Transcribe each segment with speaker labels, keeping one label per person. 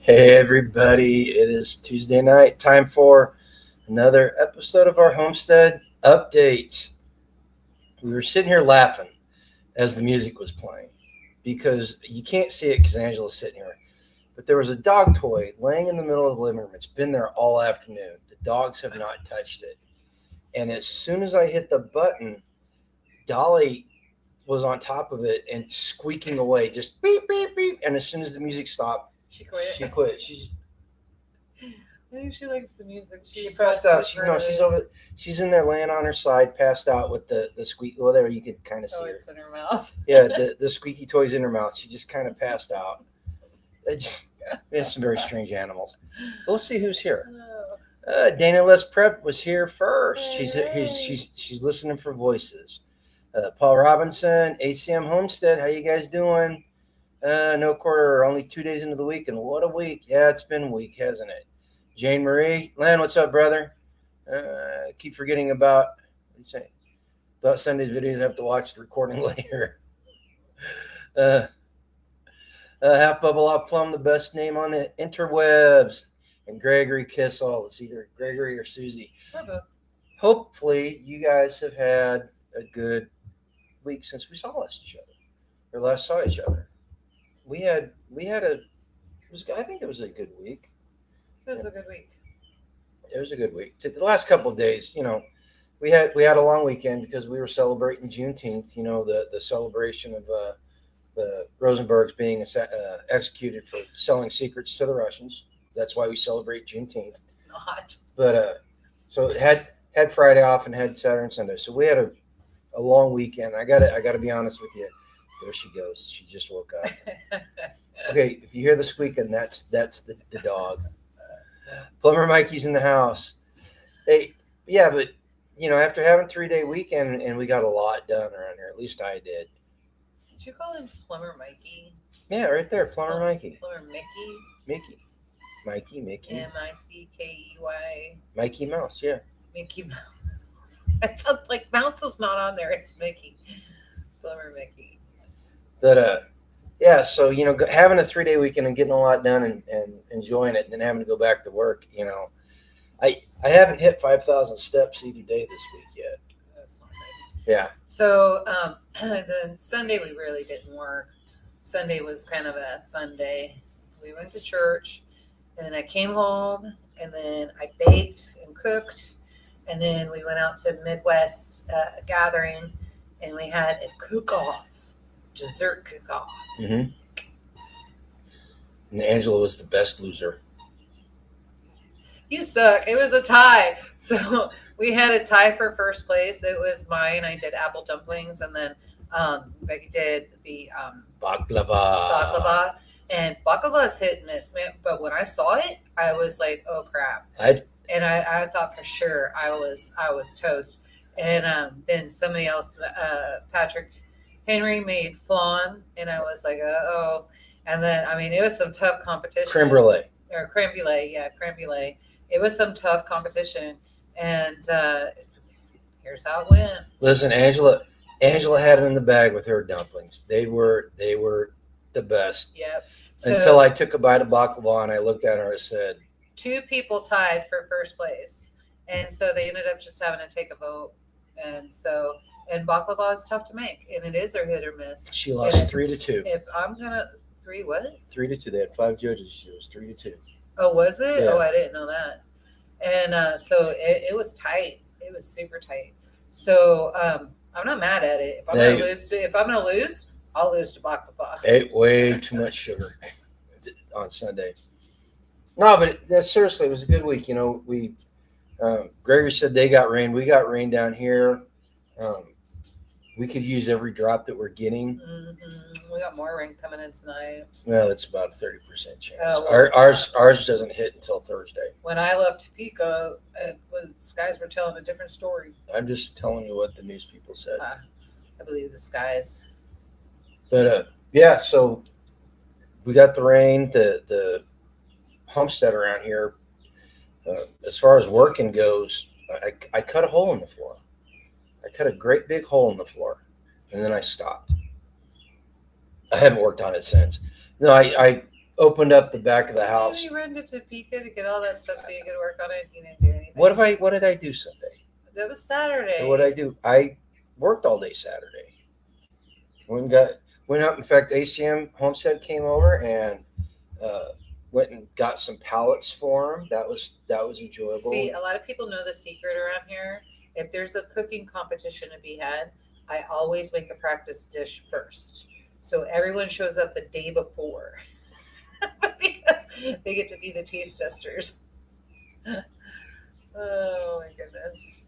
Speaker 1: Hey everybody, it is Tuesday night. Time for another episode of our Homestead updates. We were sitting here laughing as the music was playing because you can't see it because Angela's sitting here. But there was a dog toy laying in the middle of the living room. It's been there all afternoon. The dogs have not touched it. And as soon as I hit the button, Dolly was on top of it and squeaking away, just beep, beep, beep. And as soon as the music stopped,
Speaker 2: She quit.
Speaker 1: she quit.
Speaker 2: I think she likes the music.
Speaker 1: She passed out. She's in there laying on her side, passed out with the squeak. Well, there you could kind of see her.
Speaker 2: It's in her mouth.
Speaker 1: Yeah, the squeaky toy's in her mouth. She just kind of passed out. It's some very strange animals. But let's see who's here. Dana Les Prep was here first. She's listening for voices. Paul Robinson, ACM Homestead. How you guys doing? No quarter, only 2 days into the week, and what a week. Yeah, it's been a week, hasn't it? Jane Marie. Len, what's up, brother? Keep forgetting about, what do you say? About Sunday's videos, I have to watch the recording later. Half Bubble Off Plum, the best name on the interwebs. And Gregory Kissel. It's either Gregory or Susie.
Speaker 2: Both.
Speaker 1: Hopefully, you guys have had a good week since we saw each other, or last saw each other. I think it was a good week.
Speaker 2: It was a good week.
Speaker 1: It was a good week. The last couple of days, we had a long weekend because we were celebrating Juneteenth. The celebration of the Rosenbergs being executed for selling secrets to the Russians. That's why we celebrate Juneteenth.
Speaker 2: It's not.
Speaker 1: But so it had Friday off and had Saturday and Sunday. So we had a long weekend. I gotta be honest with you. There she goes. She just woke up. Okay, if you hear the squeaking, that's the dog. Plumber Mikey's in the house. Hey, yeah, but after having 3-day weekend, and we got a lot done around here. At least I did.
Speaker 2: Did you call him Plumber Mikey?
Speaker 1: Yeah, right there, Plumber Mikey.
Speaker 2: Plumber Mickey.
Speaker 1: Mickey.
Speaker 2: Mickey.
Speaker 1: Mikey Mouse, yeah.
Speaker 2: Mickey Mouse. It sounds like Mouse is not on there. It's Mickey. Plumber Mickey.
Speaker 1: But yeah, so having a 3-day weekend and getting a lot done and enjoying it, and then having to go back to work, I haven't hit 5,000 steps either day this week yet.
Speaker 2: That's not good.
Speaker 1: Yeah.
Speaker 2: So the Sunday we really didn't work. Sunday was kind of a fun day. We went to church, and then I came home, and then I baked and cooked, and then we went out to Midwest gathering, and we had a cook-off. Dessert cook-off.
Speaker 1: Mm-hmm. And Angela was the best loser.
Speaker 2: You suck. It was a tie. So we had a tie for first place. It was mine. I did apple dumplings, and then Becky did the baklava. And baklava is hit and miss, man. But when I saw it, I was like, "Oh crap!" And I thought for sure I was toast. And then somebody else, Patrick Henry, made flan, and I was like, "Oh!" And then it was some tough competition.
Speaker 1: Creme brulee.
Speaker 2: Yeah, creme brulee. It was some tough competition, and here's how it went.
Speaker 1: Listen, Angela had it in the bag with her dumplings. They were the best.
Speaker 2: Yep.
Speaker 1: Until I took a bite of baklava and I looked at her and said,
Speaker 2: 2 people tied for first place, and so they ended up just having to take a vote. And baklava is tough to make, and it is a hit or miss.
Speaker 1: She lost 3-2.
Speaker 2: If I'm gonna
Speaker 1: 3-2. They had 5 judges. She was 3-2.
Speaker 2: Oh, was it?
Speaker 1: Yeah.
Speaker 2: Oh, I didn't know that. And so it was tight. It was super tight. So I'm not mad at it. If I'm gonna lose, I'll lose to baklava.
Speaker 1: Ate way too much sugar on Sunday. No, but seriously, it was a good week. We. Gregory said they got rain. We got rain down here. We could use every drop that we're getting.
Speaker 2: Mm-hmm. We got more rain coming in tonight.
Speaker 1: Well, it's about a 30% chance.
Speaker 2: Oh, well,
Speaker 1: ours doesn't hit until Thursday.
Speaker 2: When I left Topeka, the skies were telling a different story.
Speaker 1: I'm just telling you what the news people said.
Speaker 2: I believe the skies.
Speaker 1: But yeah, so we got the rain. The Homestead around here. As far as working goes, I cut a hole in the floor. I cut a great big hole in the floor, and then I stopped. I haven't worked on it since. No, I opened up the back of the house.
Speaker 2: You run to Topeka to get all that stuff so you could work on it. You didn't do anything.
Speaker 1: What did I do Sunday?
Speaker 2: That was Saturday.
Speaker 1: What did I do? I worked all day Saturday. Went up. In fact, ACM Homestead came over and went and got some pallets for him. That was enjoyable.
Speaker 2: See, a lot of people know the secret around here. If there's a cooking competition to be had, I always make a practice dish first, so everyone shows up the day before because they get to be the taste testers. Oh my goodness.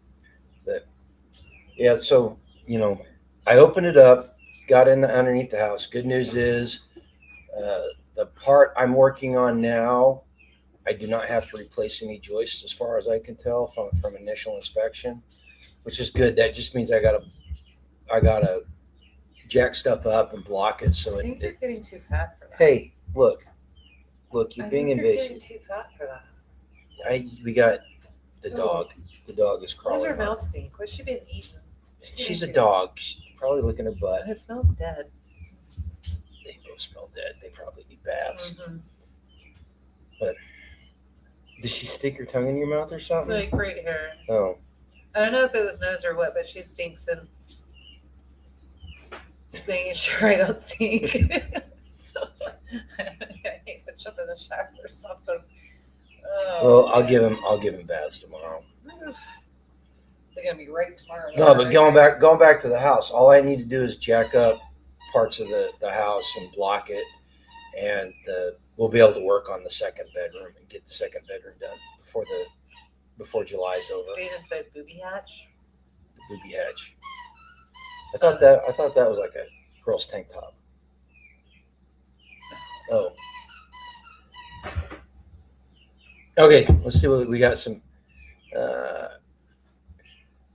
Speaker 1: But yeah, so I opened it up, got in underneath the house. Good news is the part I'm working on now, I do not have to replace any joists as far as I can tell from initial inspection, which is good. That just means I gotta jack stuff up and block it. So
Speaker 2: I think you're getting too fat for that.
Speaker 1: Hey, look, you're being invasive.
Speaker 2: You're getting too fat for that.
Speaker 1: We got the dog. The dog is crawling.
Speaker 2: Where's her mouth stink? What's she been eating?
Speaker 1: She's a dog. She's probably licking her butt.
Speaker 2: It smells dead.
Speaker 1: They both smell dead. They probably need baths.
Speaker 2: Mm-hmm.
Speaker 1: But did she stick her tongue in your mouth or something?
Speaker 2: Like right here.
Speaker 1: Oh.
Speaker 2: I don't know if it was nose or what, but she stinks and just making sure I don't stink. I need to jump in the shower or something. Oh,
Speaker 1: Well, I'll give him baths tomorrow.
Speaker 2: They're gonna be right tomorrow.
Speaker 1: No, but going back to the house, all I need to do is jack up parts of the house and block it, and we'll be able to work on the second bedroom and get the second bedroom done before July's over.
Speaker 2: Dana said booby hatch.
Speaker 1: The booby hatch. I thought that was like a girl's tank top. Oh. Okay, let's see what we got. Some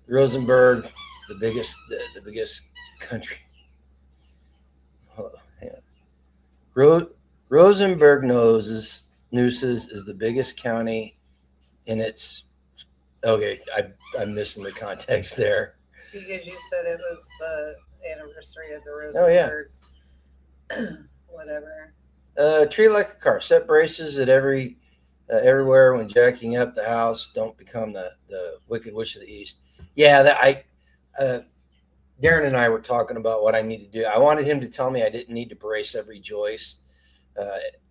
Speaker 1: Rosenberg, the biggest country. Oh, Rosenberg Nooses is the biggest county in its. Okay, I'm missing the context there.
Speaker 2: Because you said it was the anniversary of the
Speaker 1: Oh
Speaker 2: yeah. Whatever.
Speaker 1: Treat it like a car. Set braces at everywhere when jacking up the house. Don't become the wicked witch of the east. Yeah, Darren and I were talking about what I need to do. I wanted him to tell me I didn't need to brace every joist.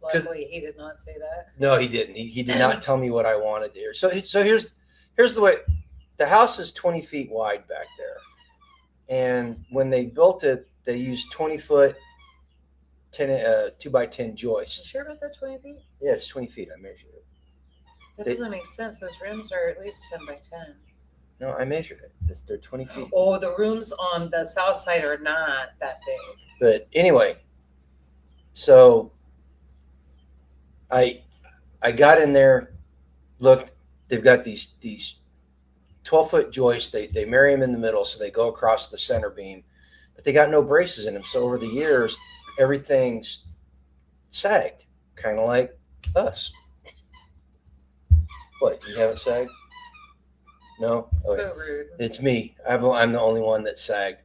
Speaker 2: Luckily, he did not say that.
Speaker 1: No, he didn't. He did not tell me what I wanted to hear. So here's the way. The house is 20 feet wide back there, and when they built it, they used 20-foot 2x10 joists.
Speaker 2: You sure about that 20 feet?
Speaker 1: Yeah, it's 20 feet. I measured it.
Speaker 2: That doesn't make sense. Those rooms are at least 10 by 10.
Speaker 1: No, I measured it. They're 20 feet.
Speaker 2: Oh, the rooms on the south side are not that big.
Speaker 1: But anyway, so I got in there, looked, they've got these 12-foot joists. They marry them in the middle, so they go across the center beam, but they got no braces in them. So over the years, everything's sagged, kind of like us. What, you haven't sagged? No? Okay.
Speaker 2: So rude.
Speaker 1: It's me. I'm the only one that sagged.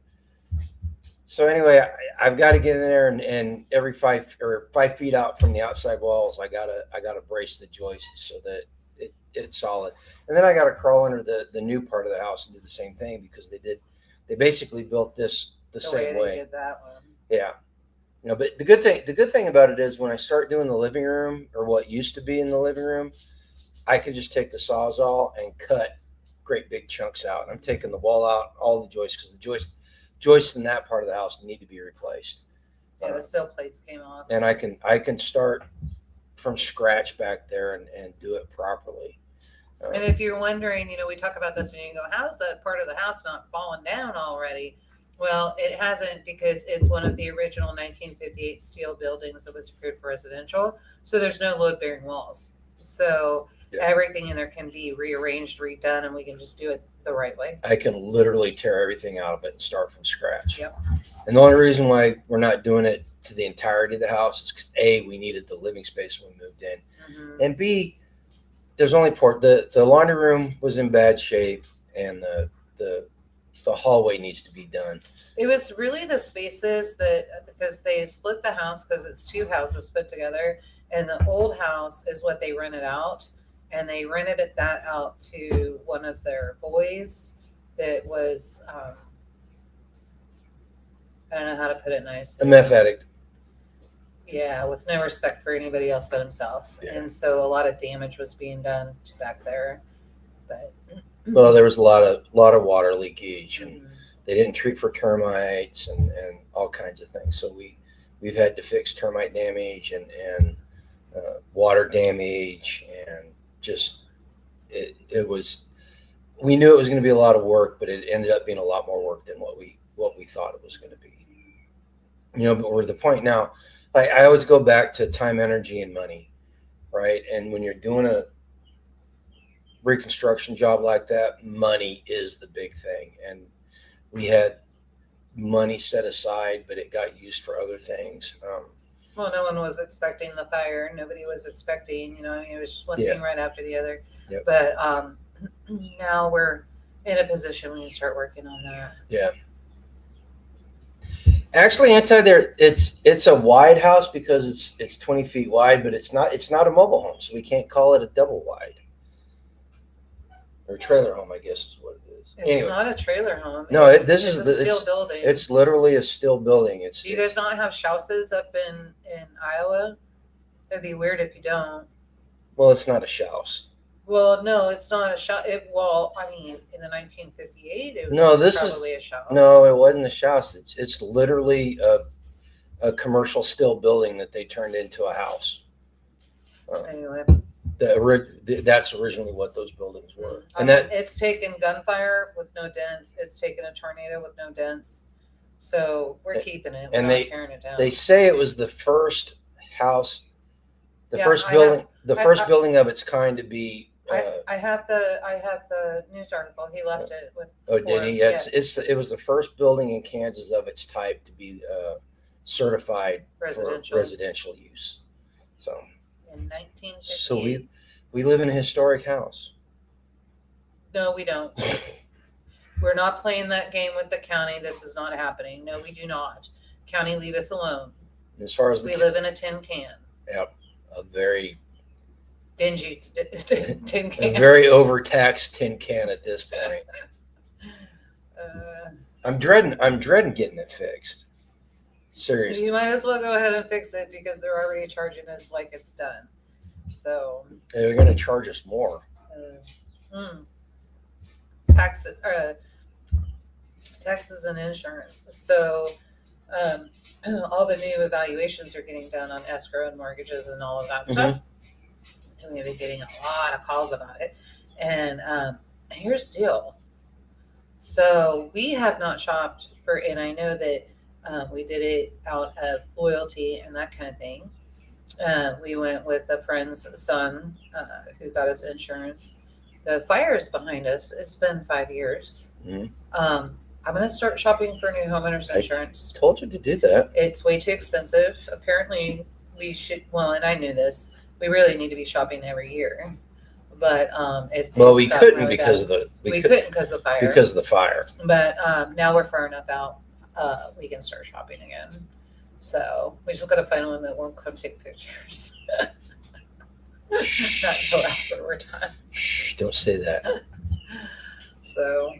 Speaker 1: So anyway, I've got to get in there and every 5 feet out from the outside walls, I gotta brace the joists so that it's solid. And then I got to crawl under the new part of the house and do the same thing because they basically built this the same way.
Speaker 2: They did that one.
Speaker 1: Yeah. But the good thing about it is when I start doing the living room or what used to be in the living room, I can just take the Sawzall and cut great big chunks out. And I'm taking the wall out, all the joists, because the joists in that part of the house need to be replaced.
Speaker 2: Yeah, the sill plates came off.
Speaker 1: And I can start from scratch back there and do it properly.
Speaker 2: And if you're wondering, we talk about this and you go, how's that part of the house not fallen down already? Well, it hasn't because it's one of the original 1958 steel buildings that was approved for residential. So there's no load-bearing walls. So everything in there can be rearranged, redone, and we can just do it the right way.
Speaker 1: I can literally tear everything out of it and start from scratch.
Speaker 2: Yep.
Speaker 1: And the only reason why we're not doing it to the entirety of the house is because A, we needed the living space when we moved in. Mm-hmm. And B, there's only the laundry room was in bad shape and the hallway needs to be done.
Speaker 2: It was really the spaces because they split the house because it's 2 houses put together. And the old house is what they rented out, and they rented that out to one of their boys that was I don't know how to put it nice.
Speaker 1: A meth addict.
Speaker 2: Yeah, with no respect for anybody else but himself.
Speaker 1: Yeah.
Speaker 2: And so a lot of damage was being done to back there. But
Speaker 1: Well, there was a lot of water leakage, and they didn't treat for termites and all kinds of things. So we've had to fix termite damage and water damage, and just it was. We knew it was going to be a lot of work, but it ended up being a lot more work than what we thought it was going to be. But we're at the point now. Like, I always go back to time, energy, and money, right? And when you're doing a reconstruction job like that, money is the big thing. And we had money set aside, but it got used for other things.
Speaker 2: Well, no one was expecting the fire. Nobody was expecting, it was just one thing right after the other.
Speaker 1: Yep.
Speaker 2: But now we're in a position when you start working on that.
Speaker 1: Yeah. Actually, inside there, it's a wide house because it's 20 feet wide, but it's not a mobile home, so we can't call it a double wide or a trailer home, I guess is what it is.
Speaker 2: It's not a trailer home.
Speaker 1: No,
Speaker 2: it's
Speaker 1: a
Speaker 2: steel building.
Speaker 1: It's literally a steel building.
Speaker 2: Do you guys not have houses up in Iowa? It'd be weird if you don't.
Speaker 1: Well, it's not a house.
Speaker 2: Well, no, it's not a shop. Well, I mean, in the 1958, it was probably a shop.
Speaker 1: No, it wasn't a house. It's literally a commercial steel building that they turned into a house.
Speaker 2: Anyway,
Speaker 1: that's originally what those buildings were.
Speaker 2: And it's taken gunfire with no dents. It's taken a tornado with no dents. So we're keeping it. We're not tearing it down.
Speaker 1: They say it was the first house, first building of its kind to be.
Speaker 2: I have the news article. He left it with.
Speaker 1: Oh, did he? It was the first building in Kansas of its type to be certified for residential use. So.
Speaker 2: In 1958.
Speaker 1: So we live in a historic house.
Speaker 2: No, we don't. We're not playing that game with the county. This is not happening. No, we do not. County, leave us alone.
Speaker 1: As far as
Speaker 2: we live in a tin can. Yep,
Speaker 1: a very
Speaker 2: dingy tin can.
Speaker 1: A very overtaxed tin can at this point. I'm dreading getting it fixed. Seriously.
Speaker 2: You might as well go ahead and fix it because they're already charging us like it's done. So
Speaker 1: they're going to charge us more.
Speaker 2: Taxes and insurance. So all the new evaluations are getting done on escrow and mortgages and all of that stuff. And we've been getting a lot of calls about it. And here's the deal. So we have not shopped for, and I know that we did it out of loyalty and that kind of thing. We went with a friend's son who got us insurance. The fire is behind us. It's been 5 years. Mm-hmm. I'm going to start shopping for new homeowners insurance.
Speaker 1: I told you to do that.
Speaker 2: It's way too expensive. Apparently, we should. Well, and I knew this. We really need to be shopping every year. But
Speaker 1: we couldn't really because of the
Speaker 2: couldn't because of the fire.
Speaker 1: Because of the fire.
Speaker 2: But now we're far enough out. We can start shopping again. So we just got to find one that won't come take pictures. Not until after we're done.
Speaker 1: Shh, don't say that.
Speaker 2: So.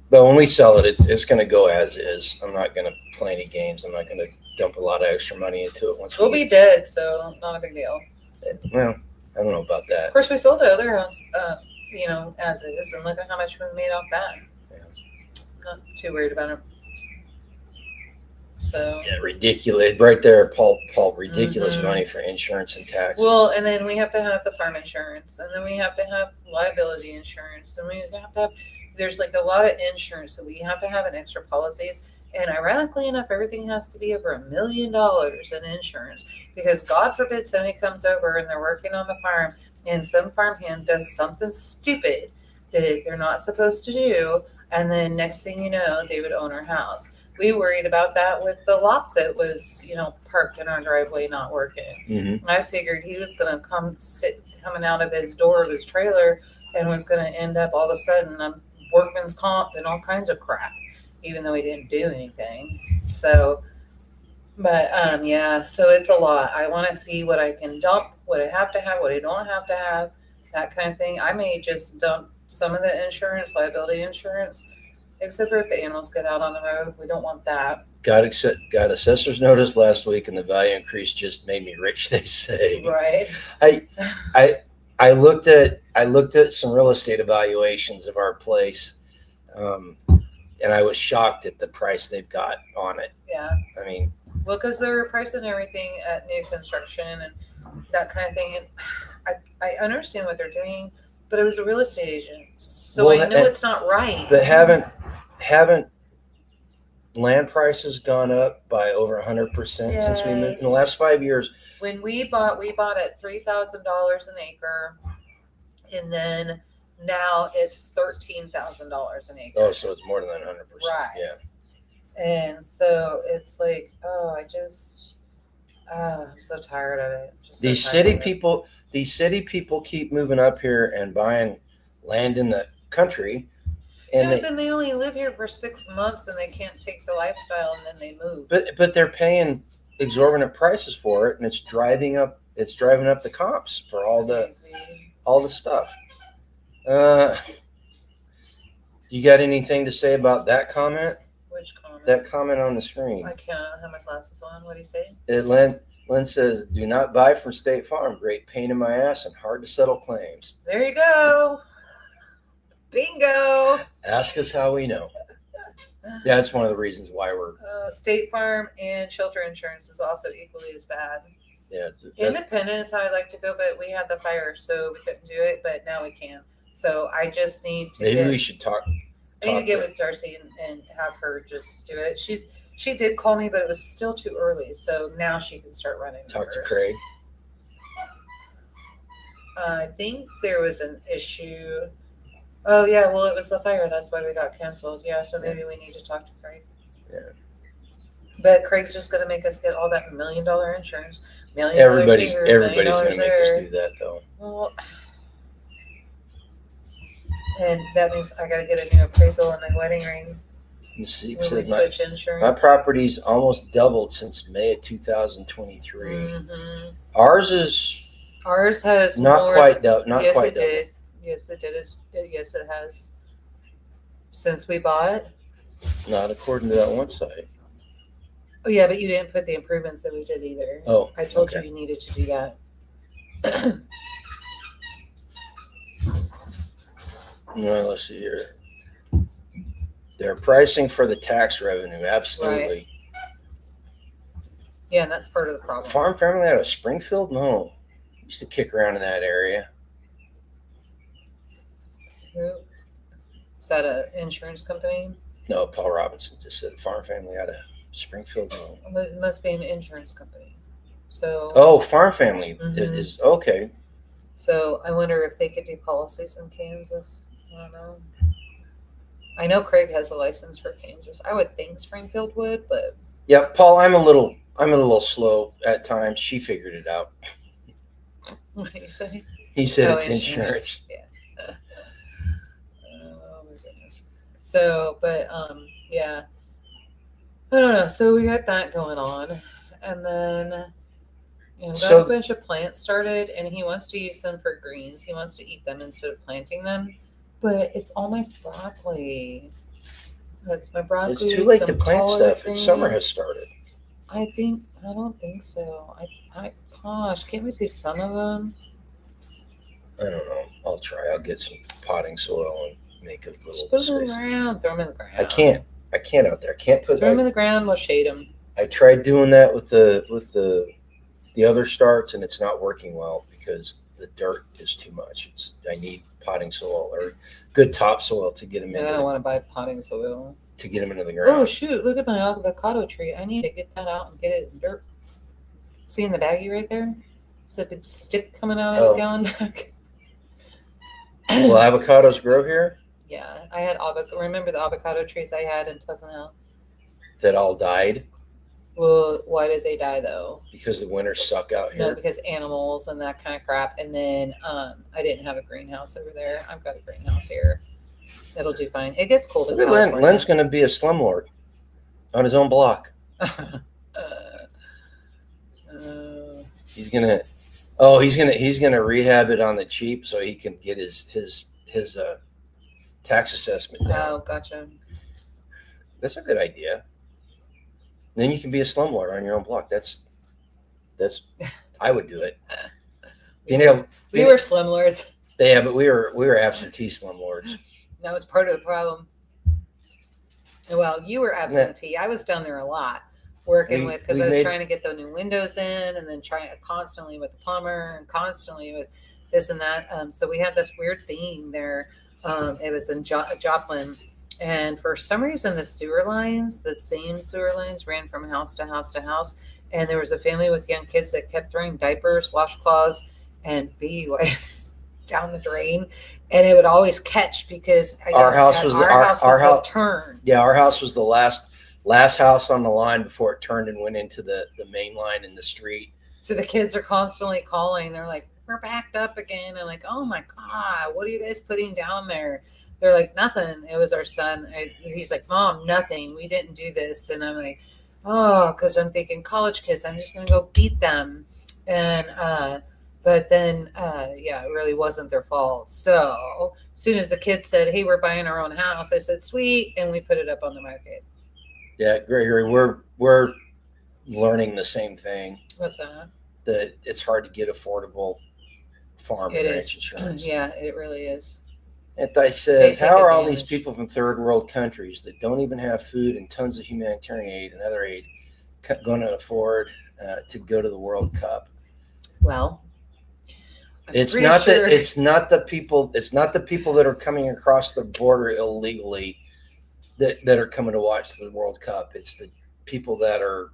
Speaker 1: But when we sell it, it's going to go as is. I'm not going to play any games. I'm not going to dump a lot of extra money into it.
Speaker 2: We'll be dead, so not a big deal.
Speaker 1: Well, I don't know about that.
Speaker 2: Of course, we sold the other house, as is, and look at how much we made off that. Yeah. Not too worried about it. So
Speaker 1: yeah, ridiculous right there, Paul. Ridiculous money for insurance and taxes.
Speaker 2: Well, and then we have to have the farm insurance, and then we have to have liability insurance, and we have to have. There's like a lot of insurance that we have to have in extra policies. And ironically enough, everything has to be over $1 million in insurance because God forbid somebody comes over and they're working on the farm and some farmhand does something stupid that they're not supposed to do. And then next thing you know, they would own our house. We worried about that with the lock that was, parked in our driveway, not working. Mm-hmm. I figured he was going to coming out of his door of his trailer and was going to end up all of a sudden workman's comp and all kinds of crap, even though he didn't do anything. So But yeah, so it's a lot. I want to see what I can dump, what I have to have, what I don't have to have, that kind of thing. I may just dump some of the insurance, liability insurance, except for if the animals get out on the road. We don't want that.
Speaker 1: Got assessor's notice last week, and the value increase just made me rich. They say.
Speaker 2: Right.
Speaker 1: I looked at some real estate evaluations of our place, and I was shocked at the price they've got on it.
Speaker 2: Yeah.
Speaker 1: I mean,
Speaker 2: well, because they're pricing everything at new construction and that kind of thing. And I understand what they're doing, but I was a real estate agent, so
Speaker 1: well,
Speaker 2: I know it's not right.
Speaker 1: But haven't land prices gone up by over 100% since we moved in the last 5 years?
Speaker 2: When we bought at $3,000 an acre, and then now it's $13,000 an acre.
Speaker 1: Oh, so it's more than 100%.
Speaker 2: Right.
Speaker 1: Yeah.
Speaker 2: And so it's like, I'm so tired of it.
Speaker 1: These city people keep moving up here and buying land in the country. And
Speaker 2: then they only live here for 6 months and they can't take the lifestyle, and then they move.
Speaker 1: But they're paying exorbitant prices for it, and it's driving up the comps for all the stuff. You got anything to say about that comment?
Speaker 2: Which comment?
Speaker 1: That comment on the screen.
Speaker 2: I can't have my glasses on. What do you say?
Speaker 1: Lynn says, "Do not buy from State Farm. Great pain in my ass and hard to settle claims."
Speaker 2: There you go. Bingo.
Speaker 1: Ask us how we know. That's one of the reasons why we're
Speaker 2: State Farm and shelter insurance is also equally as bad.
Speaker 1: Yeah.
Speaker 2: Independent is how I like to go, but we had the fire, so we couldn't do it. But now we can. So I just need to.
Speaker 1: Maybe we should talk.
Speaker 2: I need to get with Darcy and have her just do it. She did call me, but it was still too early. So now she can start running.
Speaker 1: Talk to Craig.
Speaker 2: I think there was an issue. Oh yeah, well it was the fire. That's why we got canceled. Yeah, so maybe we need to talk to Craig.
Speaker 1: Yeah.
Speaker 2: But Craig's just gonna make us get all that $1 million insurance.
Speaker 1: Everybody's gonna make us do that though.
Speaker 2: Well, and that means I gotta get a new appraisal on my wedding ring.
Speaker 1: See,
Speaker 2: when we switch insurance.
Speaker 1: My property's almost doubled since May of 2023.
Speaker 2: Mm-hmm.
Speaker 1: Ours
Speaker 2: has
Speaker 1: not
Speaker 2: more
Speaker 1: quite double. Not
Speaker 2: yes,
Speaker 1: quite
Speaker 2: it
Speaker 1: double.
Speaker 2: did. Yes, it did. Yes, it has. Since we bought.
Speaker 1: Not according to that one site.
Speaker 2: Oh yeah, but you didn't put the improvements that we did either.
Speaker 1: Oh,
Speaker 2: I told you needed to do that.
Speaker 1: No, let's see here. They're pricing for the tax revenue, absolutely.
Speaker 2: Right. Yeah, and that's part of the problem.
Speaker 1: Farm family out of Springfield? No. Used to kick around in that area.
Speaker 2: Is that an insurance company?
Speaker 1: No, Paul Robinson just said farm family out of Springfield. No.
Speaker 2: It must be an insurance company. So.
Speaker 1: Oh, farm family is okay.
Speaker 2: So I wonder if they could do policies in Kansas. I don't know. I know Craig has a license for Kansas. I would think Springfield would, but.
Speaker 1: Yeah, Paul, I'm a little slow at times. She figured it out.
Speaker 2: What did he say?
Speaker 1: He said it's insurance.
Speaker 2: Yeah. Oh my goodness. So, but yeah. I don't know. So we got that going on, and then got a bunch of plants started, and he wants to use them for greens. He wants to eat them instead of planting them. But it's all my broccoli. That's my broccoli.
Speaker 1: It's too late to plant stuff. It's summer has started.
Speaker 2: I don't think so. Gosh, can't we save some of them?
Speaker 1: I don't know. I'll try. I'll get some potting soil and make a little
Speaker 2: Just put them in the
Speaker 1: space.
Speaker 2: ground. Throw them in the ground.
Speaker 1: I can't out there. I can't put.
Speaker 2: Throw them in the ground. We'll shade them.
Speaker 1: I tried doing that with the other starts, and it's not working well because the dirt is too much. I need potting soil or good topsoil to get them in.
Speaker 2: I don't want to buy potting soil.
Speaker 1: To get them into the ground.
Speaker 2: Oh shoot! Look at my avocado tree. I need to get that out and get it in dirt. See in the baggie right there? There's a big stick coming out of the gallon bag.
Speaker 1: Will avocados grow here?
Speaker 2: Yeah, I had remember the avocado trees I had in Pleasant Hill?
Speaker 1: That all died?
Speaker 2: Well, why did they die though?
Speaker 1: Because the winters suck out here.
Speaker 2: No, because animals and that kind of crap. And then I didn't have a greenhouse over there. I've got a greenhouse here. It'll do fine. It gets cold in California.
Speaker 1: Len's going to be a slumlord on his own block. He's gonna rehab it on the cheap so he can get his tax assessment down.
Speaker 2: Oh, gotcha.
Speaker 1: That's a good idea. Then you can be a slumlord on your own block. That's I would do it.
Speaker 2: We were slumlords.
Speaker 1: Yeah, but we were absentee slumlords.
Speaker 2: That was part of the problem. Well, you were absentee. I was down there a lot working because I was trying to get the new windows in, and then trying constantly with the plumber and constantly with this and that. So we had this weird thing there. It was in Joplin, and for some reason the same sewer lines ran from house to house to house, and there was a family with young kids that kept throwing diapers, washcloths, and baby wipes down the drain, and it would always catch because
Speaker 1: our house was
Speaker 2: the turn.
Speaker 1: Yeah, our house was the last house on the line before it turned and went into the main line in the street.
Speaker 2: So the kids are constantly calling. They're like, "We're backed up again." I'm like, "Oh my God, what are you guys putting down there?" They're like, "Nothing." It was our son. He's like, "Mom, nothing. We didn't do this." And I'm like, "Oh," because I'm thinking college kids. I'm just gonna go beat them. And but then yeah, it really wasn't their fault. So as soon as the kids said, "Hey, we're buying our own house," I said, "Sweet," and we put it up on the market.
Speaker 1: Yeah, Gregory, we're learning the same thing.
Speaker 2: What's that?
Speaker 1: That it's hard to get affordable farm and ranch insurance.
Speaker 2: Yeah, it really is.
Speaker 1: And I said, how are all these people from third world countries that don't even have food and tons of humanitarian aid and other aid going to afford to go to the World Cup?
Speaker 2: Well,
Speaker 1: it's not the people that are coming across the border illegally that are coming to watch the World Cup. It's the people that are,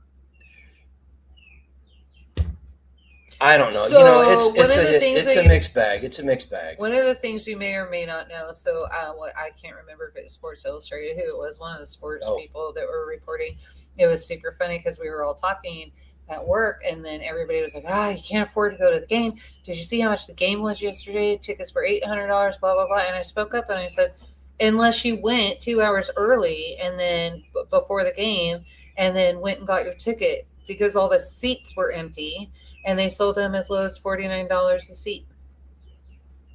Speaker 1: I don't know.
Speaker 2: So
Speaker 1: it's a mixed bag. It's a mixed bag.
Speaker 2: One of the things you may or may not know. So I can't remember if it was Sports Illustrated who it was. One of the sports people that were reporting. It was super funny because we were all talking at work, and then everybody was like, you can't afford to go to the game. Did you see how much the game was yesterday? Tickets were $800, blah, blah, blah. And I spoke up and I said, unless you went 2 hours early and then before the game and then went and got your ticket, because all the seats were empty and they sold them as low as $49 a seat.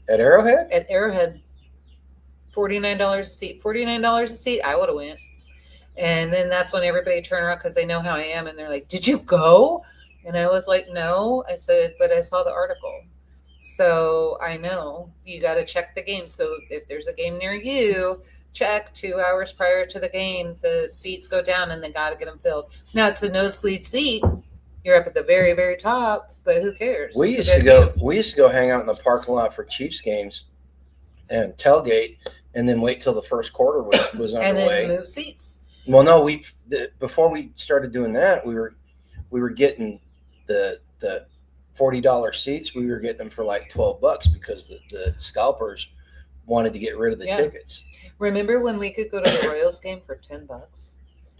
Speaker 1: At Arrowhead?
Speaker 2: At Arrowhead. $49 a seat. $49 a seat, I would have went. And then that's when everybody turned around because they know how I am. And they're like, "Did you go?" And I was like, "No." I said, "But I saw the article. So I know you got to check the game. So if there's a game near you, check 2 hours prior to the game. The seats go down and they got to get them filled." Now it's a nosebleed seat. You're up at the very, very top, but who cares?
Speaker 1: We used to go hang out in the parking lot for Chiefs games and tailgate, and then wait till the first quarter was underway.
Speaker 2: And then move seats.
Speaker 1: Well, no, before we started doing that, we were getting the $40 seats. We were getting them for like $12 because the scalpers wanted to get rid of the tickets.
Speaker 2: Remember when we could go to the Royals game for $10?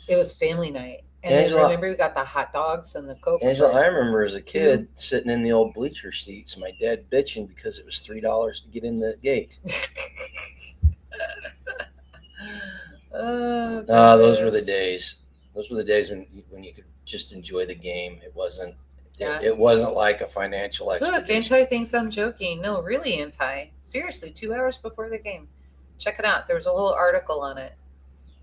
Speaker 2: It was family night. And Angela, remember we got the hot dogs and the Coke.
Speaker 1: Angela, I remember as a kid sitting in the old bleacher seats, my dad bitching because it was $3 to get in the gate. Those were the days. Those were the days when you could just enjoy the game. It wasn't. Yeah. It wasn't like a financial expedition.
Speaker 2: Look, Anti thinks I'm joking. No, really, Anti. Seriously, 2 hours before the game. Check it out. There was a whole article on it.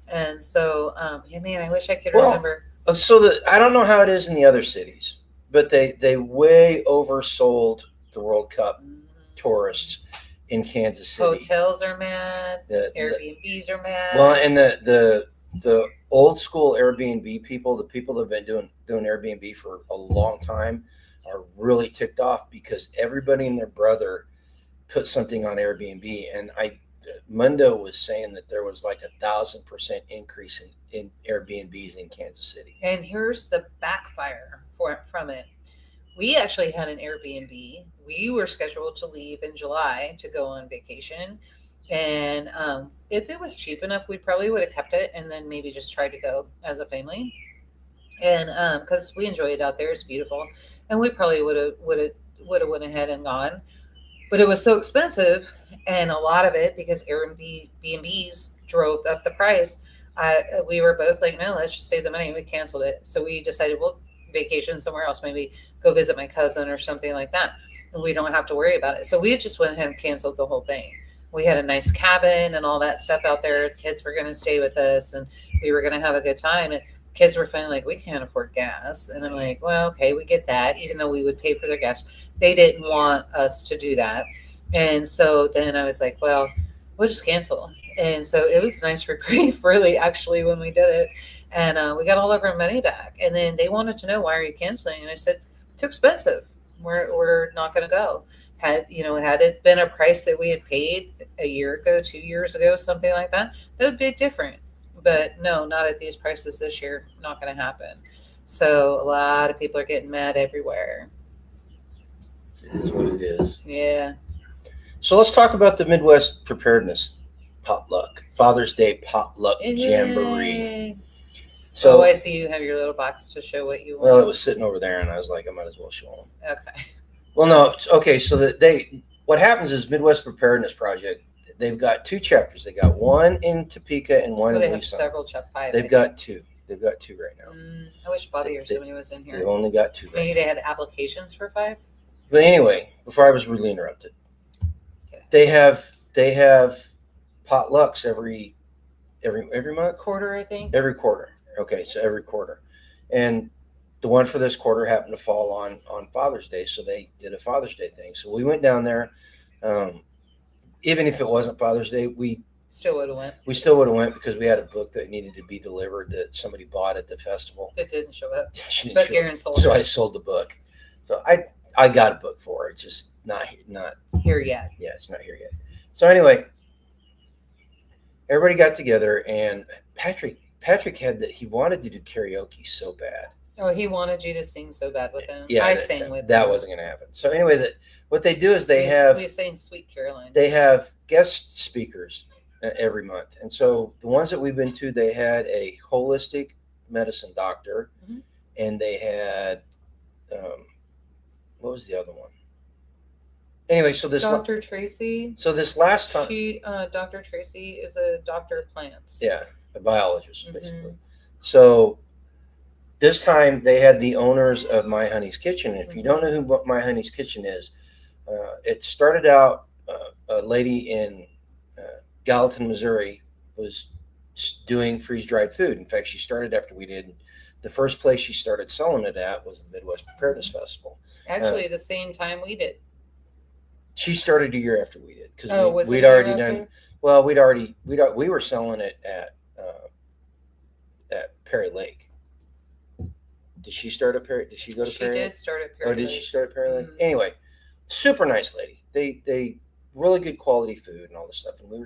Speaker 2: And so, man, I wish I could remember.
Speaker 1: So I don't know how it is in the other cities, but they way oversold the World Cup tourists in Kansas City.
Speaker 2: Hotels are mad. Airbnbs are mad.
Speaker 1: Well, and the old school Airbnb people, the people that have been doing Airbnb for a long time, are really ticked off because everybody and their brother put something on Airbnb. And Mundo was saying that there was like 1,000% increase in Airbnbs in Kansas City.
Speaker 2: And here's the backfire from it. We actually had an Airbnb. We were scheduled to leave in July to go on vacation. And if it was cheap enough, we probably would have kept it and then maybe just tried to go as a family. And because we enjoy it out there, it's beautiful. And we probably would have went ahead and gone. But it was so expensive, and a lot of it because Airbnbs drove up the price. We were both like, no, let's just save the money. And we canceled it. So we decided we'll vacation somewhere else, maybe go visit my cousin or something like that. And we don't have to worry about it. So we just went ahead and canceled the whole thing. We had a nice cabin and all that stuff out there. Kids were going to stay with us and we were going to have a good time. And kids were feeling like, we can't afford gas. And I'm like, well, okay, we get that. Even though we would pay for their gas, they didn't want us to do that. And so then I was like, well, we'll just cancel. And so it was nice reprieve, really, actually, when we did it. And we got all of our money back. And then they wanted to know, why are you canceling? And I said, too expensive. We're not going to go. Had it been a price that we had paid a year ago, 2 years ago, something like that, that would be different. But no, not at these prices this year. Not going to happen. So a lot of people are getting mad everywhere.
Speaker 1: It is what it is.
Speaker 2: Yeah.
Speaker 1: So let's talk about the Midwest preparedness potluck, Father's Day potluck jamboree.
Speaker 2: So I see you have your little box to show what you want.
Speaker 1: Well, it was sitting over there, and I was like, I might as well show them.
Speaker 2: Okay.
Speaker 1: Well, no, okay. So what happens is Midwest Preparedness Project. They've got 2 chapters. They got one in Topeka and one in
Speaker 2: They have
Speaker 1: Leeson.
Speaker 2: several chapters.
Speaker 1: They've got 2. They've got 2 right now.
Speaker 2: I wish Bobby or somebody was in here.
Speaker 1: They've only got 2.
Speaker 2: Maybe they had applications for 5.
Speaker 1: But anyway, before I was rudely interrupted, they have potlucks every month,
Speaker 2: quarter, I think.
Speaker 1: every quarter. Okay, so every quarter, and the one for this quarter happened to fall on Father's Day, so they did a Father's Day thing. So we went down there. Even if it wasn't Father's Day, we
Speaker 2: still would have went.
Speaker 1: We still would have went because we had a book that needed to be delivered that somebody bought at the festival.
Speaker 2: It didn't show up. But Garen sold it.
Speaker 1: So I sold the book. So I got a book for it. It's just not
Speaker 2: here yet.
Speaker 1: Yeah, it's not here yet. So anyway, everybody got together, and Patrick had that he wanted to do karaoke so bad.
Speaker 2: Oh, he wanted you to sing so bad with him.
Speaker 1: Yeah,
Speaker 2: I sang with him.
Speaker 1: That wasn't going to happen. So anyway, what they do is we
Speaker 2: sang Sweet Caroline.
Speaker 1: They have guest speakers every month, and so the ones that we've been to, they had a holistic medicine doctor, and they had what was the other one? Anyway, so this
Speaker 2: Dr. Tracy.
Speaker 1: So this last time,
Speaker 2: Dr. Tracy is a doctor of plants.
Speaker 1: Yeah, a biologist basically. So this time they had the owners of My Honey's Kitchen. And if you don't know who My Honey's Kitchen is, it started out a lady in Gallatin, Missouri, was doing freeze-dried food. In fact, she started after we did. The first place she started selling it at was the Midwest Preparedness Festival.
Speaker 2: Actually, the same time we did.
Speaker 1: She started a year after we did
Speaker 2: because
Speaker 1: we'd already done. Well, we were selling it at Perry Lake. Did she start at Perry? Did she go to Perry?
Speaker 2: She did start at Perry Lake.
Speaker 1: Did she start at Perry Lake? Anyway, super nice lady. They really good quality food and all this stuff, and we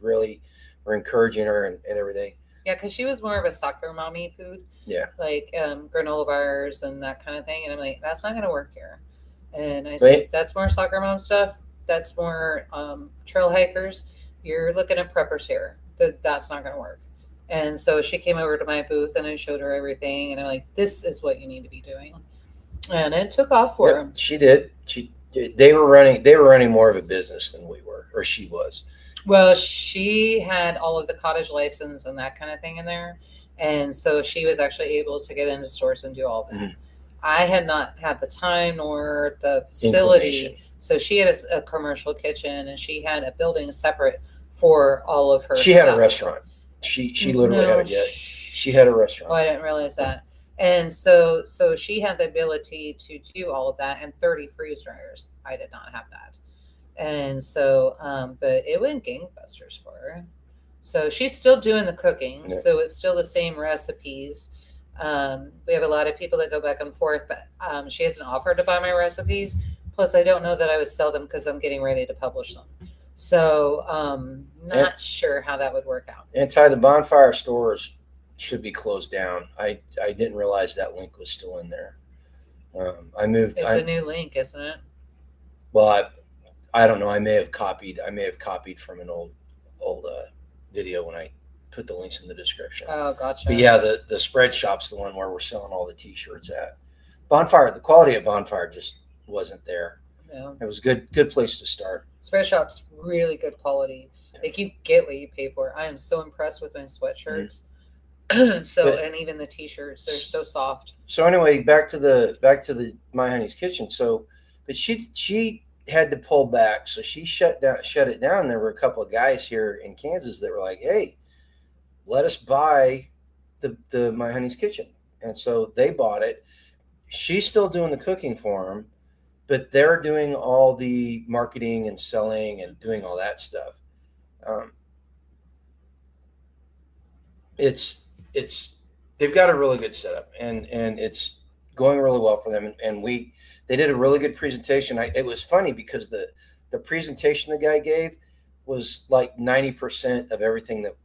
Speaker 1: really were encouraging her and everything.
Speaker 2: Yeah, because she was more of a soccer mommy food.
Speaker 1: Yeah.
Speaker 2: Like granola bars and that kind of thing, and I'm like, that's not going to work here. And I said, that's more soccer mom stuff. That's more trail hikers. You're looking at preppers here. That's not going to work. And so she came over to my booth and I showed her everything. And I'm like, this is what you need to be doing. And it took off for her.
Speaker 1: She did. They were running more of a business than we were, or she was.
Speaker 2: Well, she had all of the cottage license and that kind of thing in there. And so she was actually able to get into stores and do all that. Mm-hmm. I had not had the time nor the facility. So she had a commercial kitchen and she had a building separate for all of her
Speaker 1: She had a restaurant. She literally had she had a restaurant.
Speaker 2: Oh, I didn't realize that. And so she had the ability to do all of that and 30 freeze dryers. I did not have that. And so, but it went gangbusters for her. So she's still doing the cooking. Yeah. So it's still the same recipes. We have a lot of people that go back and forth, but she hasn't offered to buy my recipes. Plus, I don't know that I would sell them because I'm getting ready to publish them. So, not sure how that would work out.
Speaker 1: And Ty, the bonfire stores should be closed down. I didn't realize that link was still in there. I moved.
Speaker 2: It's a new link, isn't it?
Speaker 1: Well, I don't know. I may have copied from an old video when I put the links in the description.
Speaker 2: Oh, gotcha.
Speaker 1: But yeah, the spread shop's the one where we're selling all the T-shirts at. Bonfire, the quality of Bonfire just wasn't there.
Speaker 2: No.
Speaker 1: It was good place to start.
Speaker 2: Spread shop's really good quality. Like you get what you pay for. I am so impressed with my sweatshirts. And even the t-shirts, they're so soft.
Speaker 1: So anyway, back to the My Honey's Kitchen. So, but she had to pull back, so she shut it down. There were a couple of guys here in Kansas that were like, "Hey, let us buy the My Honey's Kitchen," and so they bought it. She's still doing the cooking for them, but they're doing all the marketing and selling and doing all that stuff. It's they've got a really good setup, and it's going really well for them. And they did a really good presentation. It was funny because the presentation the guy gave was like 90% of everything that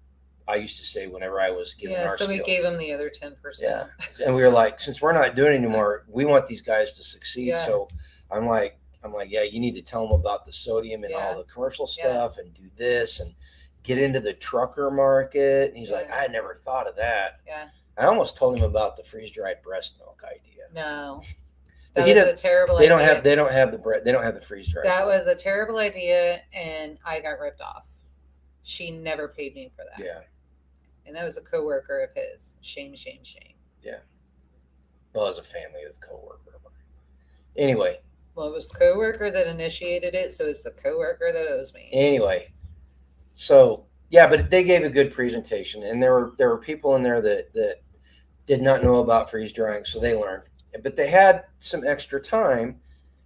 Speaker 1: I used to say whenever I was giving our
Speaker 2: so we
Speaker 1: spiel.
Speaker 2: gave him the other 10%.
Speaker 1: Yeah, and we were like, since we're not doing it anymore, we want these guys to succeed.
Speaker 2: Yeah.
Speaker 1: So I'm like, yeah, you need to tell them about the sodium and all the commercial stuff, and do this and get into the trucker market. And he's like, I never thought of that.
Speaker 2: Yeah.
Speaker 1: I almost told him about the freeze-dried breast milk idea.
Speaker 2: No. That was a terrible
Speaker 1: idea. They don't have the freeze-dried.
Speaker 2: That was a terrible idea, and I got ripped off. She never paid me for that.
Speaker 1: Yeah.
Speaker 2: And that was a coworker of his. Shame, shame, shame.
Speaker 1: Yeah. Well, as a family of coworker of mine. Anyway.
Speaker 2: Well, it was the coworker that initiated it, so it's the coworker that owes me.
Speaker 1: Anyway. So yeah, but they gave a good presentation, and there were people in there that did not know about freeze drying, so they learned. But they had some extra time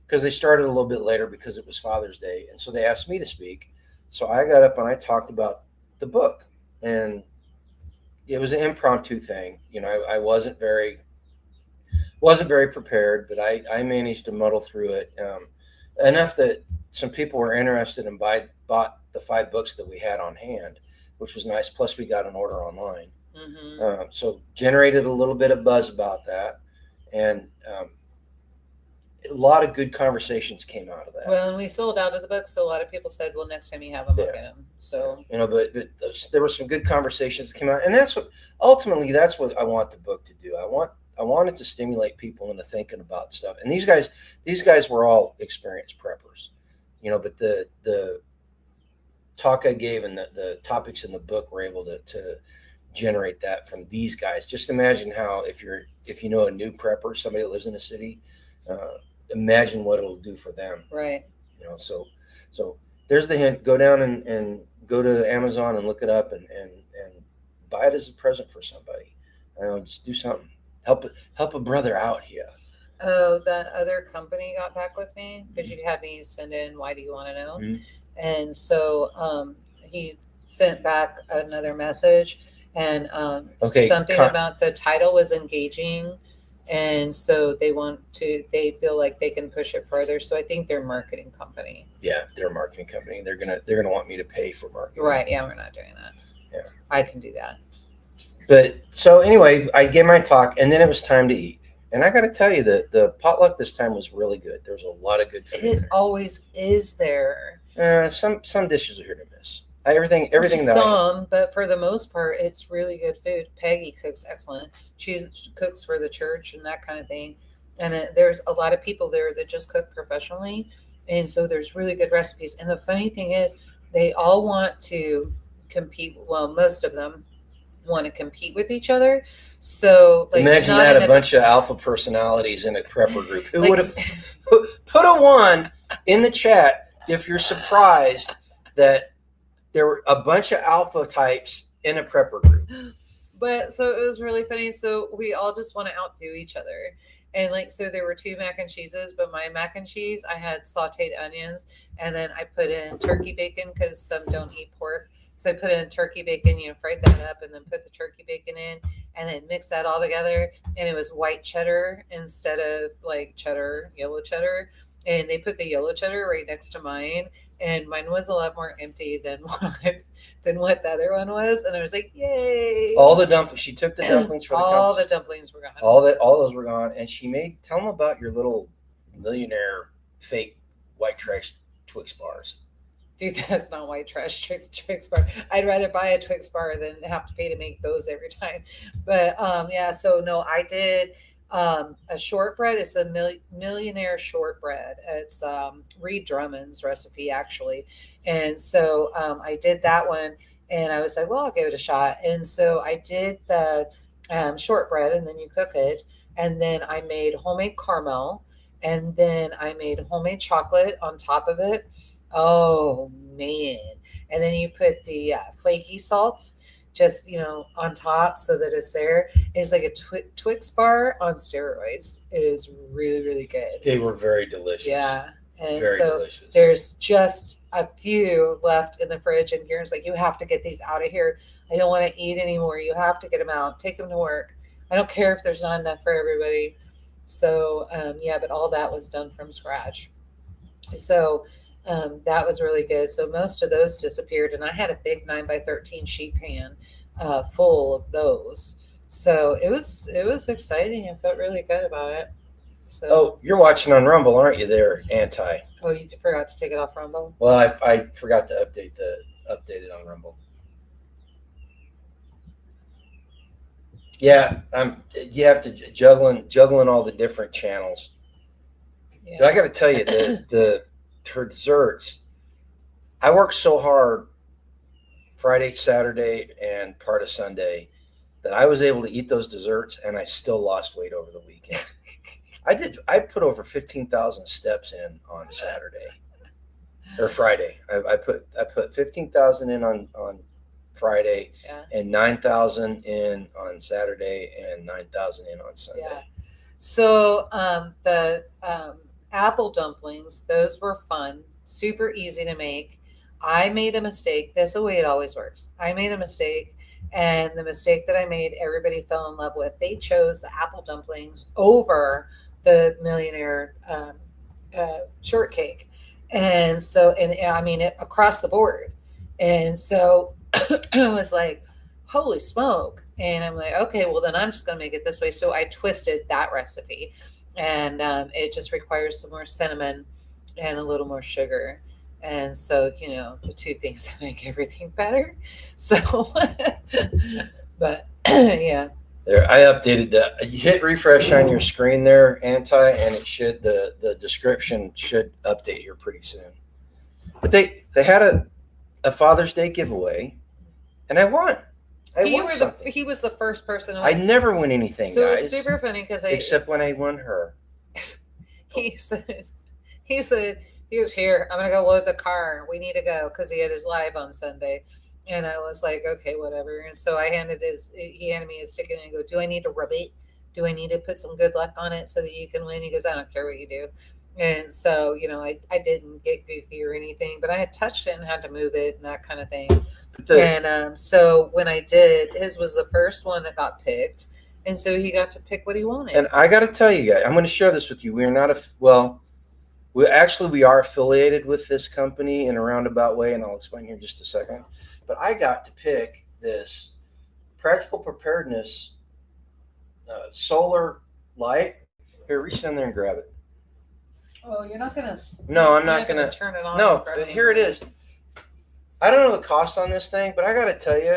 Speaker 1: because they started a little bit later because it was Father's Day, and so they asked me to speak. So I got up and I talked about the book, and it was an impromptu thing. I wasn't very prepared, but I managed to muddle through it enough that some people were interested and bought the 5 books that we had on hand, which was nice. Plus, we got an order online.
Speaker 2: Mm-hmm.
Speaker 1: So generated a little bit of buzz about that, and a lot of good conversations came out of that.
Speaker 2: Well, and we sold out of the book, so a lot of people said, "Well, next time you have them, look at them." So
Speaker 1: but there were some good conversations that came out, and that's what I want the book to do. I want it to stimulate people into thinking about stuff. And these guys were all experienced preppers, but the talk I gave and the topics in the book were able to generate that from these guys. Just imagine how if you know a new prepper, somebody that lives in a city, imagine what it'll do for them.
Speaker 2: Right.
Speaker 1: So there's the hint. Go down and go to Amazon and look it up and buy it as a present for somebody. Just do something. Help a brother out here.
Speaker 2: Oh, that other company got back with me because you had me send in, why do you want to know?
Speaker 1: Mm-hmm.
Speaker 2: And so he sent back another message, and something about the title was engaging, and so they feel like they can push it further. So I think they're a marketing company.
Speaker 1: Yeah, they're a marketing company. They're gonna want me to pay for marketing.
Speaker 2: Right? Yeah, we're not doing that.
Speaker 1: Yeah,
Speaker 2: I can do that.
Speaker 1: But so anyway, I gave my talk, and then it was time to eat. And I got to tell you that the potluck this time was really good. There was a lot of good food.
Speaker 2: It always is there.
Speaker 1: Some dishes are here to miss. Everything
Speaker 2: But for the most part, it's really good food. Peggy cooks excellent. She cooks for the church and that kind of thing. And there's a lot of people there that just cook professionally, and so there's really good recipes. And the funny thing is, they all want to compete. Well, most of them want to compete with each other. So
Speaker 1: imagine that a bunch of alpha personalities in a prepper group. Who would have put a 1 in the chat if you're surprised that there were a bunch of alpha types in a prepper group?
Speaker 2: But so it was really funny. So we all just want to outdo each other. And so there were 2 mac and cheeses, but my mac and cheese, I had sauteed onions, and then I put in turkey bacon because some don't eat pork. So I put in turkey bacon, fried that up, and then put the turkey bacon in, and then mix that all together. And it was white cheddar instead of cheddar, yellow cheddar. And they put the yellow cheddar right next to mine. And mine was a lot more empty than what the other one was. And I was like, yay.
Speaker 1: She took the dumplings for
Speaker 2: all the dumplings were gone.
Speaker 1: All those were gone. And she tell them about your little millionaire fake white trash Twix bars.
Speaker 2: Dude, that's not white trash Twix bar. I'd rather buy a Twix bar than have to pay to make those every time. But so no, I did a shortbread. It's a millionaire shortbread. It's Reed Drummond's recipe actually, and so I did that one. And I was like, well, I'll give it a shot. And so I did the shortbread, and then you cook it. And then I made homemade caramel, and then I made homemade chocolate on top of it. Oh man! And then you put the flaky salt just on top so that it's there. It's like a Twix bar on steroids. It is really really good.
Speaker 1: They were very delicious.
Speaker 2: Yeah. And
Speaker 1: very
Speaker 2: so
Speaker 1: delicious.
Speaker 2: there's just a few left in the fridge, and Kieran's like, you have to get these out of here. I don't want to eat anymore. You have to get them out. Take them to work. I don't care if there's not enough for everybody. So yeah, but all that was done from scratch. So that was really good. So most of those disappeared, and I had a big 9 by 13 sheet pan full of those. So it was exciting. I felt really good about it. So,
Speaker 1: Oh, you're watching on Rumble, aren't you? There, Anti.
Speaker 2: oh, you forgot to take it off Rumble.
Speaker 1: Well, I forgot to update it on Rumble. Yeah, you have to juggling all the different channels.
Speaker 2: Yeah.
Speaker 1: I got to tell you, her desserts. I worked so hard Friday, Saturday, and part of Sunday that I was able to eat those desserts, and I still lost weight over the weekend. I put over 15,000 steps in on Saturday or Friday. I put 15,000 in on Friday,
Speaker 2: Yeah.
Speaker 1: and 9,000 in on Saturday, and 9,000 in on Sunday.
Speaker 2: Yeah. So the apple dumplings, those were fun, super easy to make. I made a mistake. That's the way it always works. I made a mistake, and the mistake that I made, everybody fell in love with. They chose the apple dumplings over the millionaire shortcake, and so I mean it across the board. And so I was like, holy smoke. And I'm like, okay, well then I'm just gonna make it this way. So I twisted that recipe, and it just requires some more cinnamon and a little more sugar. And so the two things that make everything better. So but yeah.
Speaker 1: There, I updated that. You hit refresh on your screen there, Anti, and it should the description should update here pretty soon. But they had a Father's Day giveaway, and I won.
Speaker 2: He was the first person to
Speaker 1: I
Speaker 2: win.
Speaker 1: never win anything,
Speaker 2: So it
Speaker 1: guys.
Speaker 2: was super funny because
Speaker 1: Except when I won her.
Speaker 2: he said he was here. I'm gonna go load the car. We need to go because he had his live on Sunday. And I was like, okay, whatever. And so he handed me his ticket, and I go, do I need to rub it? Do I need to put some good luck on it so that you can win? He goes, I don't care what you do. And so, I didn't get goofy or anything, but I had touched it and had to move it and that kind of thing. So when I did, his was the first one that got picked. And so he got to pick what he wanted.
Speaker 1: And I got to tell you guys, I'm going to share this with you. We are not we are affiliated with this company in a roundabout way, and I'll explain here in just a second. But I got to pick this practical preparedness solar light. Here, reach down there and grab it.
Speaker 2: Oh, you're not gonna.
Speaker 1: No, I'm not gonna
Speaker 2: turn it on.
Speaker 1: No, here it is. I don't know the cost on this thing, but I got to tell you,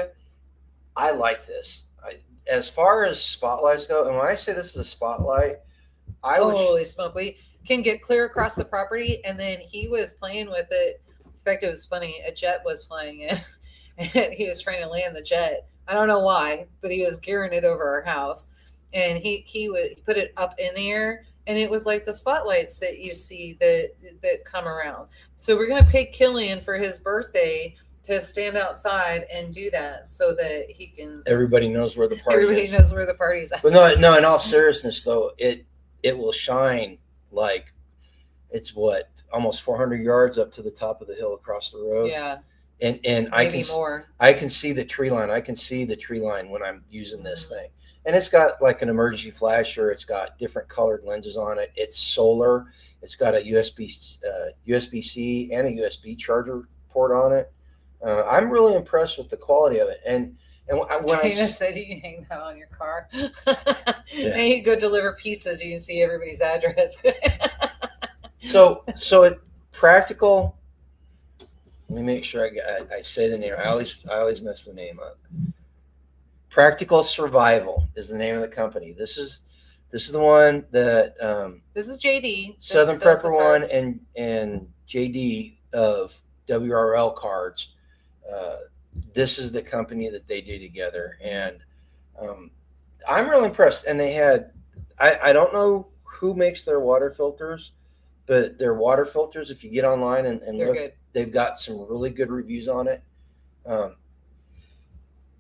Speaker 1: I like this. As far as spotlights go, and when I say this is a spotlight,
Speaker 2: holy smoke, we can get clear across the property. And then he was playing with it. In fact, it was funny. A jet was flying in, and he was trying to land the jet. I don't know why, but he was gearing it over our house, and he put it up in the air, and it was like the spotlights that you see that come around. So we're gonna pay Killian for his birthday to stand outside and do that so that he can.
Speaker 1: Everybody knows where the party is.
Speaker 2: Everybody knows where the party's at.
Speaker 1: But no. In all seriousness, though, it will shine like it's almost 400 yards up to the top of the hill across the road.
Speaker 2: Yeah.
Speaker 1: And
Speaker 2: Maybe more.
Speaker 1: I can see the tree line. I can see the tree line when I'm using this thing. And it's got like an emergency flasher. It's got different colored lenses on it. It's solar. It's got a USB-C and a USB charger port on it. I'm really impressed with the quality of it. And when
Speaker 2: Dana said you can hang that on your car. Yeah. And you go deliver pizzas, you can see everybody's address.
Speaker 1: So it practical. Let me make sure I say the name. I always mess the name up. Practical Survival is the name of the company. This is the one that
Speaker 2: this is JD
Speaker 1: Southern Prepper one and JD of WRL cards. this is the company that they do together, and I'm really impressed. And they had, I don't know who makes their water filters, but their water filters, if you get online and
Speaker 2: They're
Speaker 1: look,
Speaker 2: good.
Speaker 1: they've got some really good reviews on it.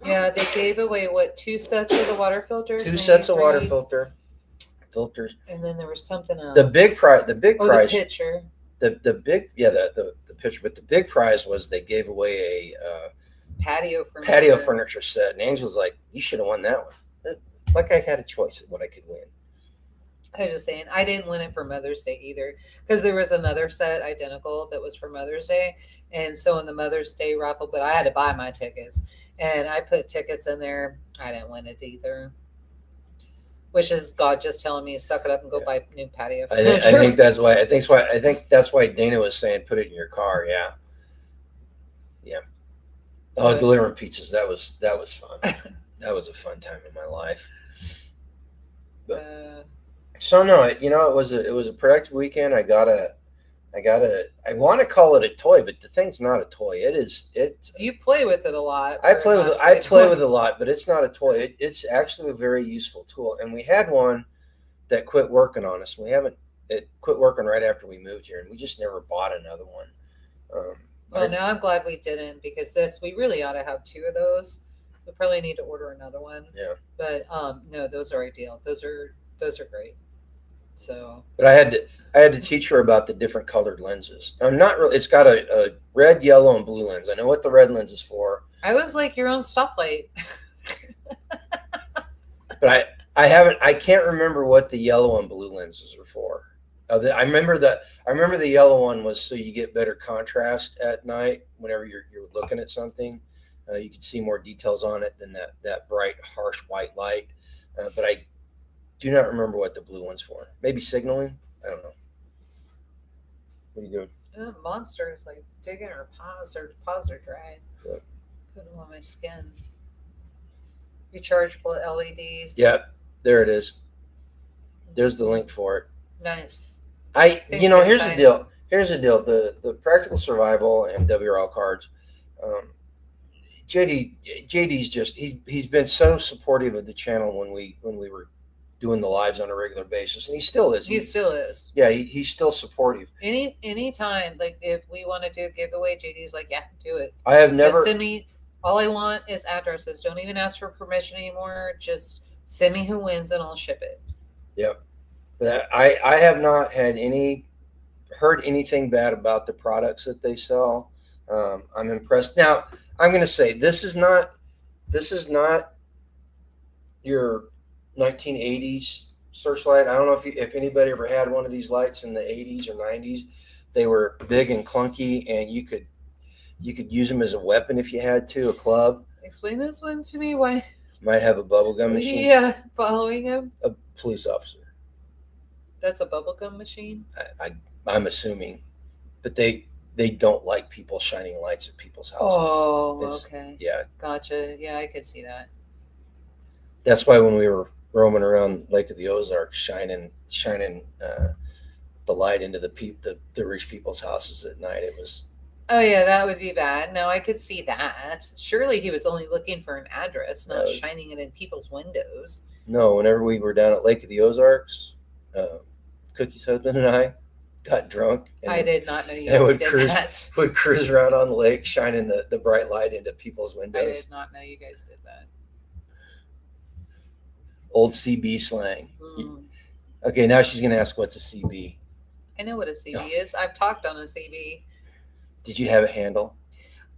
Speaker 2: Yeah, they gave away 2 sets of the water filters.
Speaker 1: Two sets of water
Speaker 2: 3?
Speaker 1: filters.
Speaker 2: And then there was something else.
Speaker 1: The big prize.
Speaker 2: The pitcher.
Speaker 1: The big the pitcher. But the big prize was they gave away a patio furniture set. And Angela's like, "You should have won that one." Like I had a choice of what I could win.
Speaker 2: I was just saying, I didn't win it for Mother's Day either, because there was another set identical that was for Mother's Day, and so in the Mother's Day raffle, but I had to buy my tickets, and I put tickets in there. I didn't win it either, which is God just telling me, suck it up and go buy new patio furniture.
Speaker 1: I think that's why. I think that's why Dana was saying, put it in your car. Yeah. Oh, delivering pizzas. That was fun. That was a fun time in my life. So no, it was a productive weekend. I want to call it a toy, but the thing's not a toy. It's
Speaker 2: you play with it a lot.
Speaker 1: I play with it a lot, but it's not a toy. It's actually a very useful tool. And we had one that quit working on us. It quit working right after we moved here, and we just never bought another one.
Speaker 2: Well, now I'm glad we didn't, because we really ought to have 2 of those. We probably need to order another one.
Speaker 1: Yeah.
Speaker 2: But no, those are ideal. Those are great. So.
Speaker 1: But I had to teach her about the different colored lenses. I'm not really. It's got a red, yellow, and blue lens. I know what the red lens is for.
Speaker 2: I was like your own stoplight.
Speaker 1: But I can't remember what the yellow and blue lenses are for. I remember the yellow one was so you get better contrast at night whenever you're looking at something. You can see more details on it than that bright, harsh white light. But I do not remember what the blue one's for. Maybe signaling? I don't know. What are you doing?
Speaker 2: Monster is like digging her paws. Her paws are dry.
Speaker 1: Yeah.
Speaker 2: Put them on my skin. Rechargeable LEDs.
Speaker 1: Yep, there it is. There's the link for it.
Speaker 2: Nice.
Speaker 1: Here's the deal. The practical survival and WRL cards. JD's just he's been so supportive of the channel when we were doing the lives on a regular basis, and he still is.
Speaker 2: He still is.
Speaker 1: Yeah, he's still supportive.
Speaker 2: Any time, like if we want to do a giveaway, JD's like, yeah, do it.
Speaker 1: I have never.
Speaker 2: Just send me. All I want is addresses. Don't even ask for permission anymore. Just send me who wins, and I'll ship it.
Speaker 1: Yep. But I have not heard anything bad about the products that they sell. I'm impressed. Now I'm going to say this is not your 1980s searchlight. I don't know if anybody ever had one of these lights in the 80s or 90s. They were big and clunky, and you could use them as a weapon if you had to, a club.
Speaker 2: Explain this one to me. Why?
Speaker 1: Might have a bubblegum machine.
Speaker 2: Yeah, following him.
Speaker 1: A police officer.
Speaker 2: That's a bubblegum machine?
Speaker 1: I'm assuming. But they don't like people shining lights at people's houses.
Speaker 2: Oh, okay.
Speaker 1: Yeah.
Speaker 2: Gotcha. Yeah, I could see that.
Speaker 1: That's why when we were roaming around Lake of the Ozarks, shining the light into the rich people's houses at night, it was.
Speaker 2: Oh yeah, that would be bad. No, I could see that. Surely he was only looking for an address, not shining it in people's windows.
Speaker 1: No, whenever we were down at Lake of the Ozarks, Cookie's husband and I got drunk. And
Speaker 2: I did not know you guys did that.
Speaker 1: Would cruise around on the lake, shining the bright light into people's windows.
Speaker 2: I did not know you guys did that.
Speaker 1: Old CB slang. Okay, now she's going to ask, what's a CB?
Speaker 2: I know what a CB is. I've talked on a CB.
Speaker 1: Did you have a handle?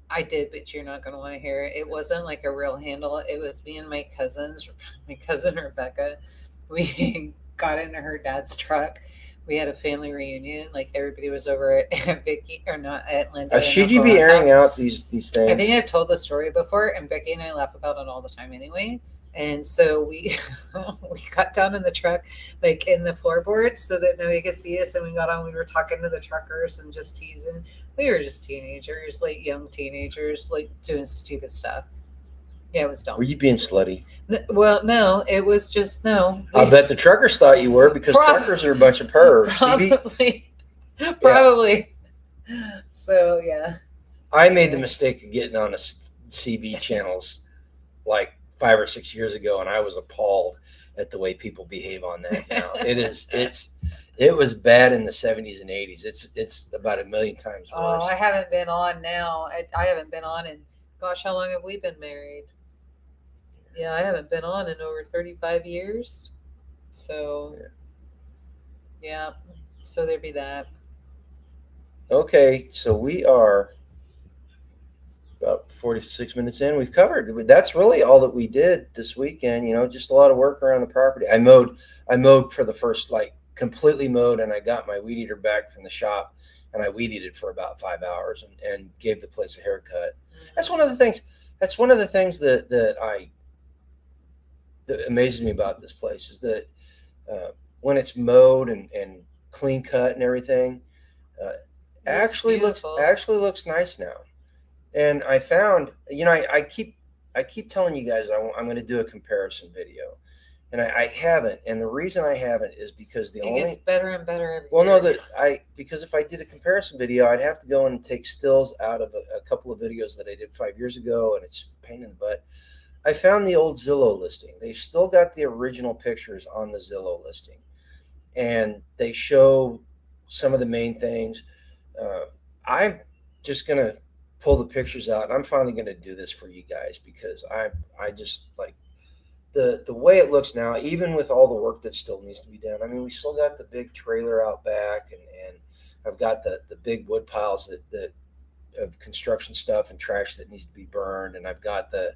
Speaker 2: I did, but you're not going to want to hear it. It wasn't like a real handle. It was me and my cousin Rebecca. We got into her dad's truck. We had a family reunion. Like everybody was over at Vicky, or not at Linda.
Speaker 1: Should you be airing out these things?
Speaker 2: I think I've told the story before, and Becky and I laugh about it all the time anyway. And so we got down in the truck, like in the floorboard, so that nobody could see us. And we got on. We were talking to the truckers and just teasing. We were just teenagers, like young teenagers, like doing stupid stuff. Yeah, it was dumb.
Speaker 1: Were you being slutty?
Speaker 2: Well, no, it was just no.
Speaker 1: I bet the truckers thought you were, because truckers are a bunch of pervs.
Speaker 2: Probably. So yeah.
Speaker 1: I made the mistake of getting on CB channels like 5 or 6 years ago, and I was appalled at the way people behave on that now. It was bad in the 70s and 80s. It's about a million times worse.
Speaker 2: Oh, I haven't been on now. I haven't been on in, gosh, how long have we been married? Yeah, I haven't been on in over 35 years. So, yeah. So there'd be that.
Speaker 1: Okay, so we are about 46 minutes in. We've covered. That's really all that we did this weekend. Just a lot of work around the property. I mowed for the first, completely mowed, and I got my weed eater back from the shop, and I weed eated for about 5 hours and gave the place a haircut. That's one of the things. That's one of the things that amazes me about this place is that when it's mowed and clean cut and everything, actually looks nice now. And I found, I keep telling you guys I'm going to do a comparison video, and I haven't. And the reason I haven't is because it
Speaker 2: gets better and better every year.
Speaker 1: Because if I did a comparison video, I'd have to go and take stills out of a couple of videos that I did 5 years ago, and it's a pain in the butt. I found the old Zillow listing. They've still got the original pictures on the Zillow listing, and they show some of the main things. I'm just going to pull the pictures out, and I'm finally going to do this for you guys because I just like the way it looks now, even with all the work that still needs to be done. I mean, we still got the big trailer out back, and I've got the big wood piles that of construction stuff and trash that needs to be burned, and I've got the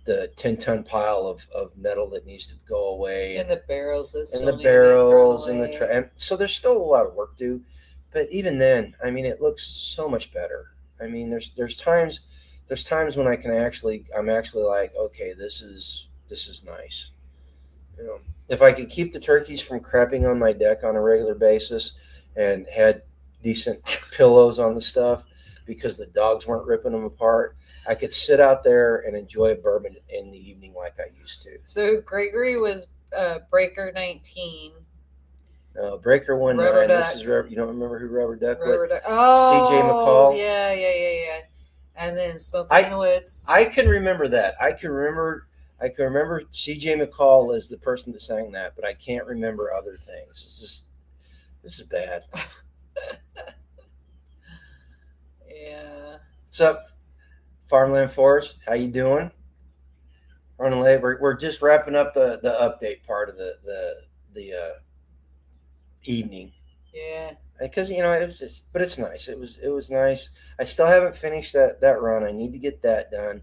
Speaker 1: 10-ton pile of metal that needs to go away,
Speaker 2: and the barrels
Speaker 1: and so there's still a lot of work to do. But even then, I mean, it looks so much better. I mean, there's times when I'm actually like, okay, this is nice. If I could keep the turkeys from crapping on my deck on a regular basis and had decent pillows on the stuff because the dogs weren't ripping them apart, I could sit out there and enjoy a bourbon in the evening like I used to.
Speaker 2: So Gregory was Breaker 19.
Speaker 1: Breaker 19. This is you don't remember who Rubber Duck was?
Speaker 2: Oh,
Speaker 1: CJ McCall.
Speaker 2: Yeah. And then Smoking in the Woods.
Speaker 1: I can remember that. I can remember CJ McCall as the person that sang that, but I can't remember other things. This is bad.
Speaker 2: Yeah.
Speaker 1: What's up, Farmland Forest? How you doing? Running late. We're just wrapping up the update part of the evening.
Speaker 2: Yeah.
Speaker 1: Because it was just, but it's nice. It was nice. I still haven't finished that run. I need to get that done.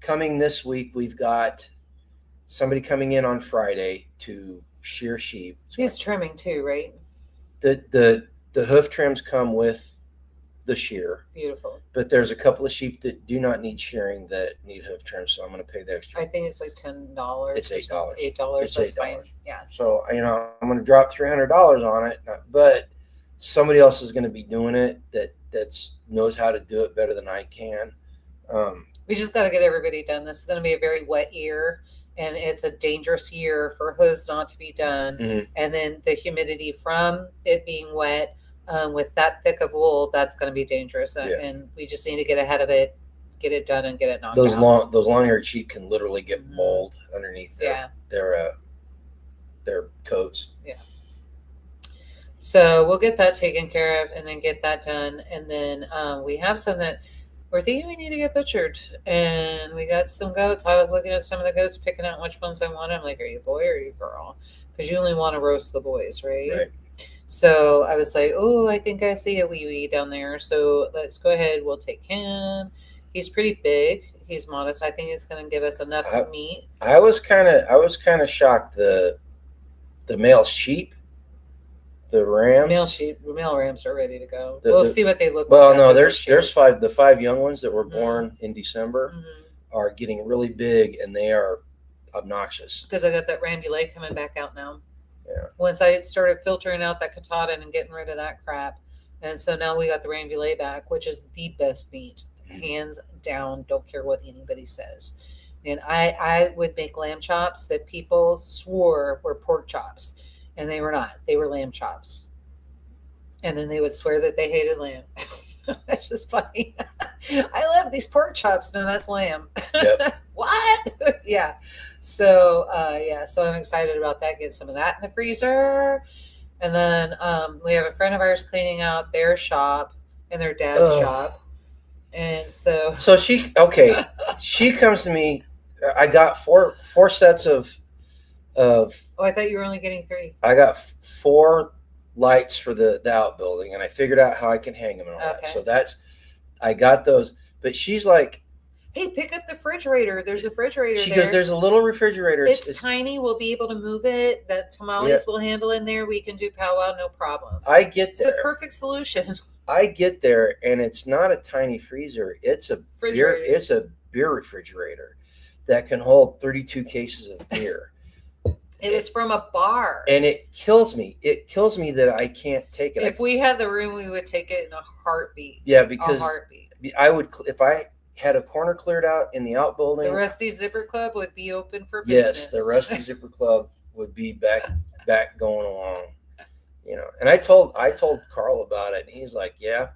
Speaker 1: Coming this week, we've got somebody coming in on Friday to shear sheep.
Speaker 2: He's trimming too, right?
Speaker 1: The hoof trims come with the shear.
Speaker 2: Beautiful.
Speaker 1: But there's a couple of sheep that do not need shearing that need hoof trims, so I'm going to pay the extra.
Speaker 2: I think it's like $10.
Speaker 1: It's $8.
Speaker 2: $8. That's fine. Yeah.
Speaker 1: So I'm going to drop $300 on it, but somebody else is going to be doing it that knows how to do it better than I can.
Speaker 2: We just got to get everybody done. This is going to be a very wet year, and it's a dangerous year for hooves not to be done.
Speaker 1: Mm-hmm.
Speaker 2: And then the humidity from it being wet. With that thick of wool, that's going to be dangerous, and we just need to get ahead of it, get it done, and get it knocked out.
Speaker 1: Those long-haired sheep can literally get mold underneath their coats.
Speaker 2: Yeah. So we'll get that taken care of, and then get that done, and then we have some that we're thinking we need to get butchered, and we got some goats. I was looking at some of the goats, picking out which ones I want. I'm like, are you a boy or are you a girl? Because you only want to roast the boys, right?
Speaker 1: Right.
Speaker 2: So I was like, oh, I think I see a wee down there. So let's go ahead. We'll take him. He's pretty big. He's modest. I think it's going to give us enough meat.
Speaker 1: I was kind of shocked. The male sheep, the rams.
Speaker 2: Male rams are ready to go. We'll see what they look like.
Speaker 1: Well, no, there's five. The 5 young ones that were born in December are getting really big, and they are obnoxious.
Speaker 2: Because I got that Randy Lake coming back out now.
Speaker 1: Yeah.
Speaker 2: Once I started filtering out that Katahdin and getting rid of that crap. And so now we got the Randy Lay back, which is the best meat. Hands down. Don't care what anybody says. And I would make lamb chops that people swore were pork chops. And they were not. They were lamb chops. And then they would swear that they hated lamb. That's just funny. I love these pork chops. No, that's lamb.
Speaker 1: Yep.
Speaker 2: What? Yeah. So so I'm excited about that. Get some of that in the freezer. And then we have a friend of ours cleaning out their shop and their dad's
Speaker 1: Ugh.
Speaker 2: shop. And so
Speaker 1: So she comes to me. I got four sets of
Speaker 2: oh, I thought you were only getting 3.
Speaker 1: I got 4 lights for the outbuilding, and I figured out how I can hang them and all that.
Speaker 2: Okay.
Speaker 1: So I got those. But she's like,
Speaker 2: Hey, pick up the refrigerator. There's a refrigerator
Speaker 1: she
Speaker 2: there.
Speaker 1: goes, there's a little refrigerator.
Speaker 2: It's tiny. We'll be able to move it. The tamales will handle in there. We can do powwow, no problem.
Speaker 1: I get
Speaker 2: It's
Speaker 1: there.
Speaker 2: the perfect solution.
Speaker 1: I get there, and it's not a tiny freezer. It's a beer. It's a beer refrigerator that can hold 32 cases of beer.
Speaker 2: It was from a bar.
Speaker 1: And it kills me. It kills me that I can't take it.
Speaker 2: If we had the room, we would take it in a heartbeat.
Speaker 1: Yeah, because
Speaker 2: a heartbeat.
Speaker 1: I would, if I had a corner cleared out in the outbuilding.
Speaker 2: The Rusty Zipper Club would be open for business.
Speaker 1: Yes, the Rusty Zipper Club would be back going along. And I told Carl about it, and he's like, yeah,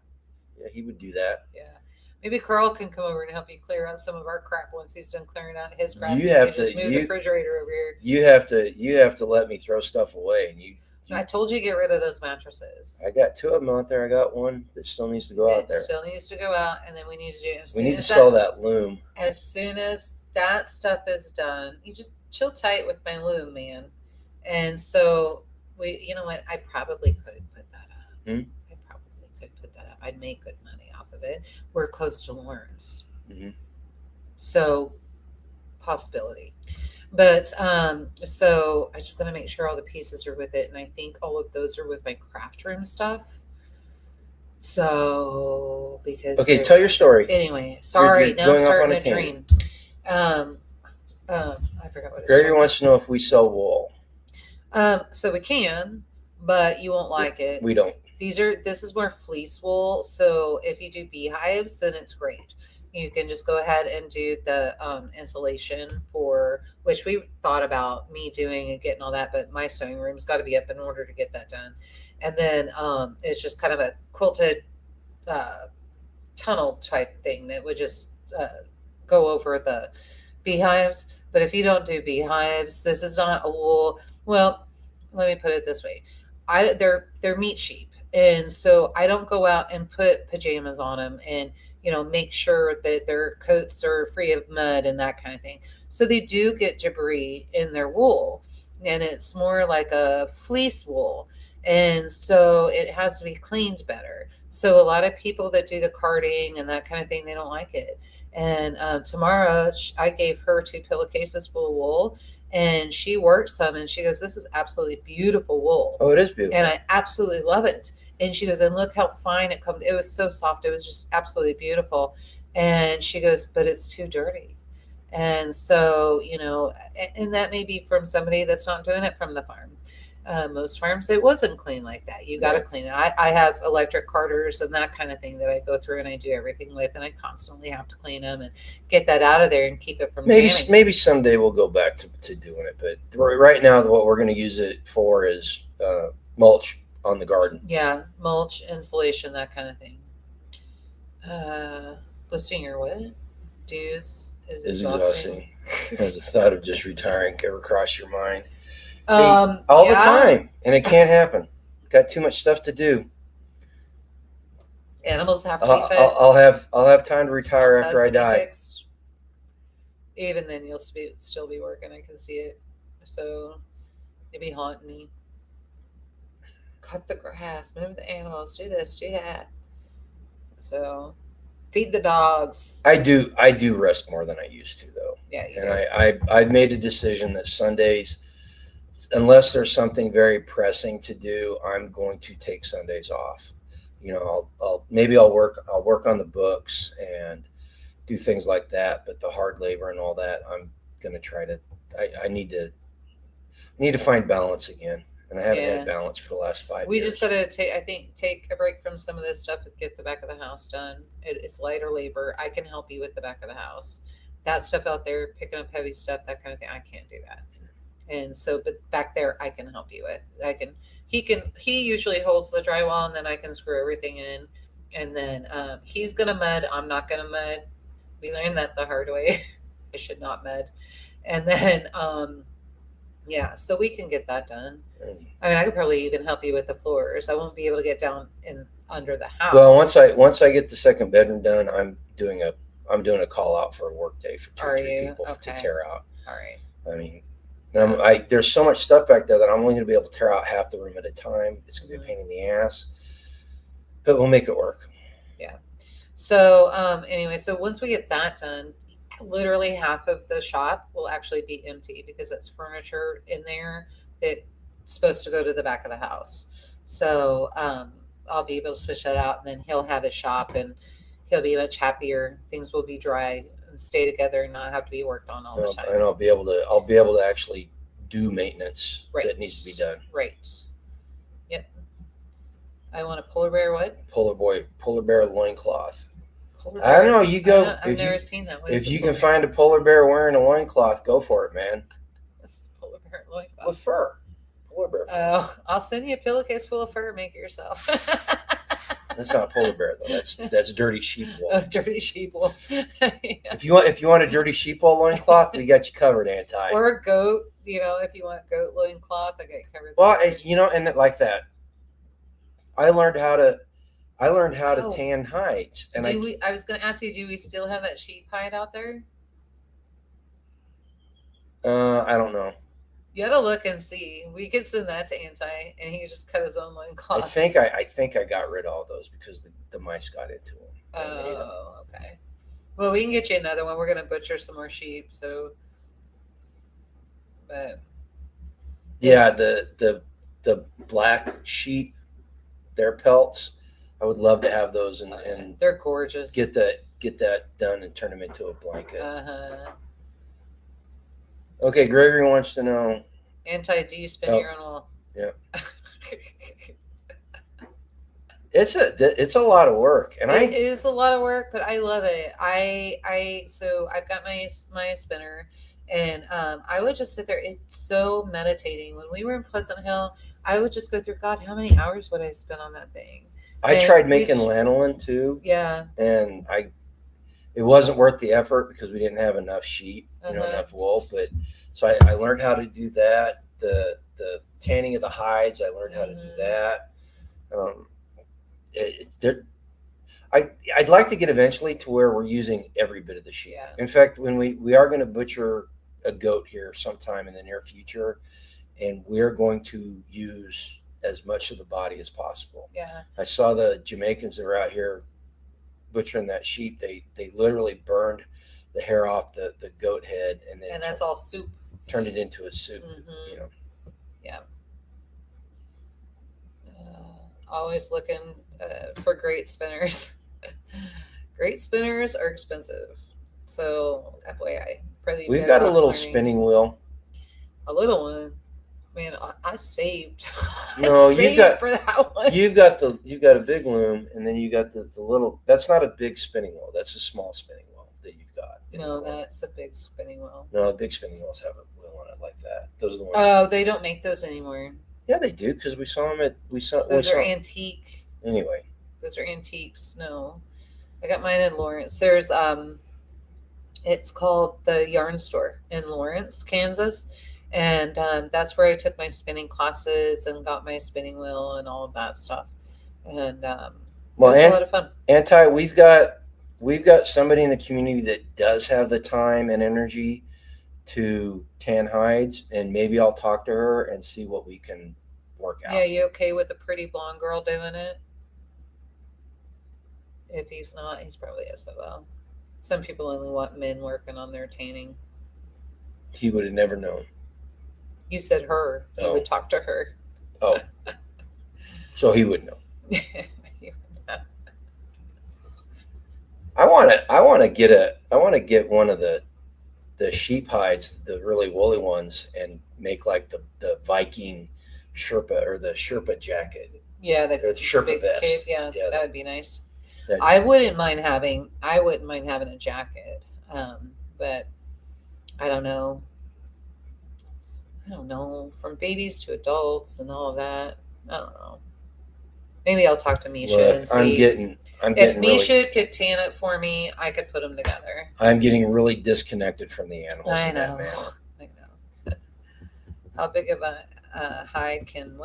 Speaker 1: he would do that.
Speaker 2: Yeah. Maybe Carl can come over and help you clear out some of our crap once he's done clearing out his crap.
Speaker 1: You have
Speaker 2: to move the refrigerator over here.
Speaker 1: You have to let me throw stuff away, and
Speaker 2: I told you to get rid of those mattresses.
Speaker 1: I got 2 of them out there. I got one that still needs to go out there.
Speaker 2: Still needs to go out, and then we need to do.
Speaker 1: We need to sell that loom.
Speaker 2: As soon as that stuff is done, you just chill tight with my loom, man. And so you know what? I probably could put that up. I probably could put that up. I'd make good money off of it. We're close to Lawrence, so possibility. But so I just gotta make sure all the pieces are with it, and I think all of those are with my craft room stuff. So because
Speaker 1: tell your story.
Speaker 2: Anyway, sorry, now I'm starting a dream. I forgot what.
Speaker 1: Gregor wants to know if we sell wool.
Speaker 2: So we can, but you won't like it.
Speaker 1: We don't.
Speaker 2: This is more fleece wool. So if you do beehives, then it's great. You can just go ahead and do the insulation for which we thought about me doing and getting all that, but my sewing room's got to be up in order to get that done. And then it's just kind of a quilted tunnel type thing that would just go over the beehives. But if you don't do beehives, this is not a wool. Well, let me put it this way. They're meat sheep. And so I don't go out and put pajamas on them and, make sure that their coats are free of mud and that kind of thing. So they do get debris in their wool, and it's more like a fleece wool. And so it has to be cleaned better. So a lot of people that do the carding and that kind of thing, they don't like it. And tomorrow I gave her 2 pillowcases full of wool, and she worked some, and she goes, this is absolutely beautiful wool.
Speaker 1: Oh, it is beautiful.
Speaker 2: And I absolutely love it. And she goes, and look how fine it comes. It was so soft. It was just absolutely beautiful. And she goes, but it's too dirty. And so, and that may be from somebody that's not doing it from the farm. Most farms, it wasn't clean like that. You got to clean it. I have electric carders and that kind of thing that I go through and I do everything with, and I constantly have to clean them and get that out of there and keep it from jamming.
Speaker 1: Maybe someday we'll go back to doing it, but right now what we're going to use it for is mulch on the garden.
Speaker 2: Yeah, mulch, insulation, that kind of thing. Listing your what? Dues is exhausting.
Speaker 1: Has the thought of just retiring ever cross your mind?
Speaker 2: All
Speaker 1: the time, and it can't happen. Got too much stuff to do.
Speaker 2: Animals have to be fed.
Speaker 1: I'll have time to retire after I die.
Speaker 2: Fixed. Even then, you'll still be working. I can see it. So you'll be haunting me. Cut the grass, move the animals, do this, do that. So feed the dogs.
Speaker 1: I do rest more than I used to, though.
Speaker 2: Yeah,
Speaker 1: and I've made a decision that Sundays, unless there's something very pressing to do, I'm going to take Sundays off. I'll work on the books and do things like that, but the hard labor and all that, I'm going to try to. I need to find balance again, and I haven't had balance for the last 5 years.
Speaker 2: We just got to take a break from some of this stuff and get the back of the house done. It's lighter labor. I can help you with the back of the house. That stuff out there, picking up heavy stuff, that kind of thing, I can't do that. And so, but back there, I can help you with. He usually holds the drywall, and then I can screw everything in. And then he's gonna mud. I'm not gonna mud. We learned that the hard way. I should not mud. And then yeah, so we can get that done. I mean, I could probably even help you with the floors. I won't be able to get down in under the house.
Speaker 1: Well, once I get the second bedroom done, I'm doing a call out for a work day for two or three people to tear out.
Speaker 2: All right.
Speaker 1: I mean, there's so much stuff back there that I'm only going to be able to tear out half the room at a time. It's going to be a pain in the ass, but we'll make it work.
Speaker 2: Yeah. So anyway, so once we get that done, literally half of the shop will actually be empty because that's furniture in there that's supposed to go to the back of the house. So I'll be able to switch that out, and then he'll have his shop, and he'll be much happier. Things will be dry and stay together and not have to be worked on all the time.
Speaker 1: And I'll be able to actually do maintenance that needs to be done.
Speaker 2: Right. Yep. I want a polar bear what?
Speaker 1: Polar bear loincloth. I don't know. You go.
Speaker 2: I've never seen that.
Speaker 1: If you can find a polar bear wearing a loincloth, go for it, man.
Speaker 2: That's polar bear loincloth.
Speaker 1: With fur. Polar bear fur.
Speaker 2: Oh, I'll send you a pillowcase full of fur. Make it yourself.
Speaker 1: That's not polar bear though. That's dirty sheep wool.
Speaker 2: Oh, dirty sheep wool. Yeah.
Speaker 1: If you want a dirty sheep wool loincloth, we got you covered, Anti.
Speaker 2: Or a goat. If you want goat loincloth, I got you covered.
Speaker 1: Well, and like that, I learned how to tan hides. And
Speaker 2: I was going to ask you, do we still have that sheep hide out there?
Speaker 1: I don't know.
Speaker 2: You gotta look and see. We could send that to Anti, and he just cut his own loincloth.
Speaker 1: I think I got rid of all those because the mice got into them.
Speaker 2: Oh, okay. Well, we can get you another one. We're gonna butcher some more sheep. So, but
Speaker 1: yeah, the black sheep, their pelts. I would love to have those, and
Speaker 2: they're gorgeous.
Speaker 1: Get that done and turn them into a blanket. Okay, Gregory wants to know.
Speaker 2: Anti, do you spin your own wool?
Speaker 1: Yeah. It's a lot of work, and
Speaker 2: it is a lot of work, but I love it. So I've got my spinner, and I would just sit there. It's so meditating. When we were in Pleasant Hill, I would just go through. God, how many hours would I spend on that thing?
Speaker 1: I tried making lanolin too.
Speaker 2: Yeah.
Speaker 1: And it wasn't worth the effort because we didn't have enough sheep, enough wool. But so I learned how to do that. The tanning of the hides, I learned how to do that. I'd like to get eventually to where we're using every bit of the sheep.
Speaker 2: Yeah.
Speaker 1: In fact, when we are going to butcher a goat here sometime in the near future, and we're going to use as much of the body as possible.
Speaker 2: Yeah.
Speaker 1: I saw the Jamaicans that were out here butchering that sheep. They literally burned the hair off the goat head, and
Speaker 2: that's all soup.
Speaker 1: Turned it into a soup.
Speaker 2: Mm-hmm. Yeah. Always looking for great spinners. Great spinners are expensive, so FYI.
Speaker 1: We've got a little spinning wheel.
Speaker 2: A little one. Man, I saved.
Speaker 1: No,
Speaker 2: you got for that one.
Speaker 1: You've got a big loom, and then you got the little. That's not a big spinning wheel. That's a small spinning wheel that you've got.
Speaker 2: No, that's a big spinning wheel.
Speaker 1: No, the big spinning wheels have a wheel on it like that. Those are the ones.
Speaker 2: Oh, they don't make those anymore.
Speaker 1: Yeah, they do because we saw them
Speaker 2: Those are antique.
Speaker 1: Anyway,
Speaker 2: those are antiques. No, I got mine in Lawrence. There's it's called the Yarn Store in Lawrence, Kansas. And that's where I took my spinning classes and got my spinning wheel and all of that stuff. And it was a lot of fun.
Speaker 1: Anti, we've got somebody in the community that does have the time and energy to tan hides, and maybe I'll talk to her and see what we can work out.
Speaker 2: Yeah, you okay with a pretty blonde girl doing it? If he's not, he's probably SOL. Some people only want men working on their tanning.
Speaker 1: He would have never known.
Speaker 2: You said her. You would talk to her.
Speaker 1: Oh. So he would know. I want to get one of the sheep hides, the really woolly ones, and make like the Viking Sherpa or the Sherpa jacket.
Speaker 2: Yeah, the
Speaker 1: Sherpa vest.
Speaker 2: Cape. Yeah, that would be nice. I wouldn't mind having a jacket, but I don't know. From babies to adults and all of that. I don't know. Maybe I'll talk to Misha and see.
Speaker 1: I'm
Speaker 2: If
Speaker 1: getting
Speaker 2: Misha could tan it for me, I could put them together.
Speaker 1: I'm getting really disconnected from the animals
Speaker 2: I
Speaker 1: in that
Speaker 2: know.
Speaker 1: manner.
Speaker 2: I know. How big of a hide can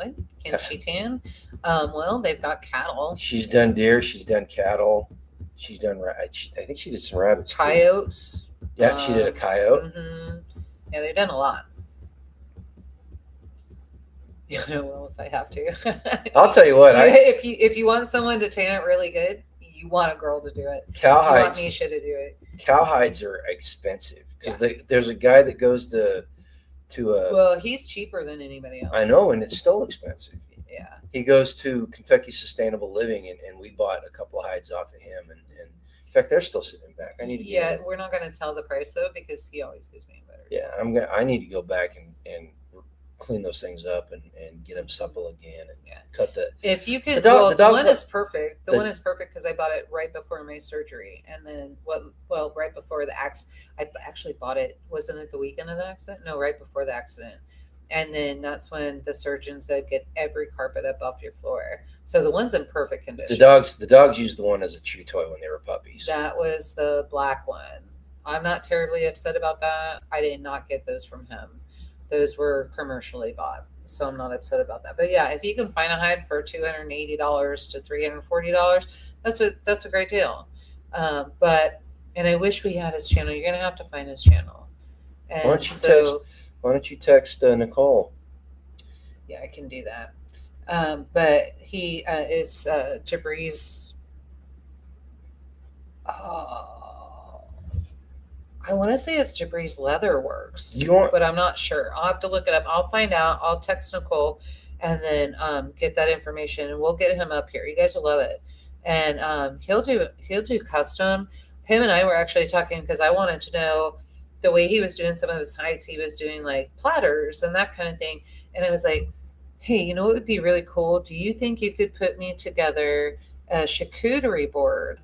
Speaker 2: she tan? Well, they've got cattle,
Speaker 1: She's done deer. She's done cattle. She's done. I think she did some rabbits too.
Speaker 2: coyotes.
Speaker 1: Yeah, she did a coyote.
Speaker 2: Mm-hmm. Yeah, they've done a lot. You know, well, if I have to.
Speaker 1: I'll tell you what.
Speaker 2: If you want someone to tan it really good, you want a girl to do it.
Speaker 1: Cowhides.
Speaker 2: You want Misha to do it.
Speaker 1: Cowhides are expensive because there's a guy that goes to
Speaker 2: Well, he's cheaper than anybody else.
Speaker 1: I know, and it's still expensive.
Speaker 2: Yeah.
Speaker 1: He goes to Kentucky Sustainable Living, and we bought a couple of hides off of him, and in fact, they're still sitting back. I need to.
Speaker 2: Yeah, we're not going to tell the price though because he always gives me a better.
Speaker 1: Yeah, I need to go back and clean those things up and get them supple again and cut the.
Speaker 2: If you could,
Speaker 1: the
Speaker 2: one is perfect. The one is perfect because I bought it right before my surgery, and then right before the accident. I actually bought it. Wasn't it the weekend of the accident? No, right before the accident. And then that's when the surgeon said, get every carpet up off your floor. So the one's in perfect condition.
Speaker 1: The dogs used the one as a chew toy when they were puppies.
Speaker 2: That was the black one. I'm not terribly upset about that. I did not get those from him. Those were commercially bought. So I'm not upset about that. But yeah, if you can find a hide for $280 to $340, that's a great deal. And I wish we had his channel. You're gonna have to find his channel. And
Speaker 1: why don't you text Nicole?
Speaker 2: Yeah, I can do that. But he is Jabri's. I want to say it's Jabri's Leather Works, but I'm not sure. I'll have to look it up. I'll find out. I'll text Nicole and then get that information, and we'll get him up here. You guys will love it. And he'll do custom. Him and I were actually talking because I wanted to know the way he was doing some of his hides. He was doing like platters and that kind of thing. And I was like, hey, you know what would be really cool? Do you think you could put me together a charcuterie board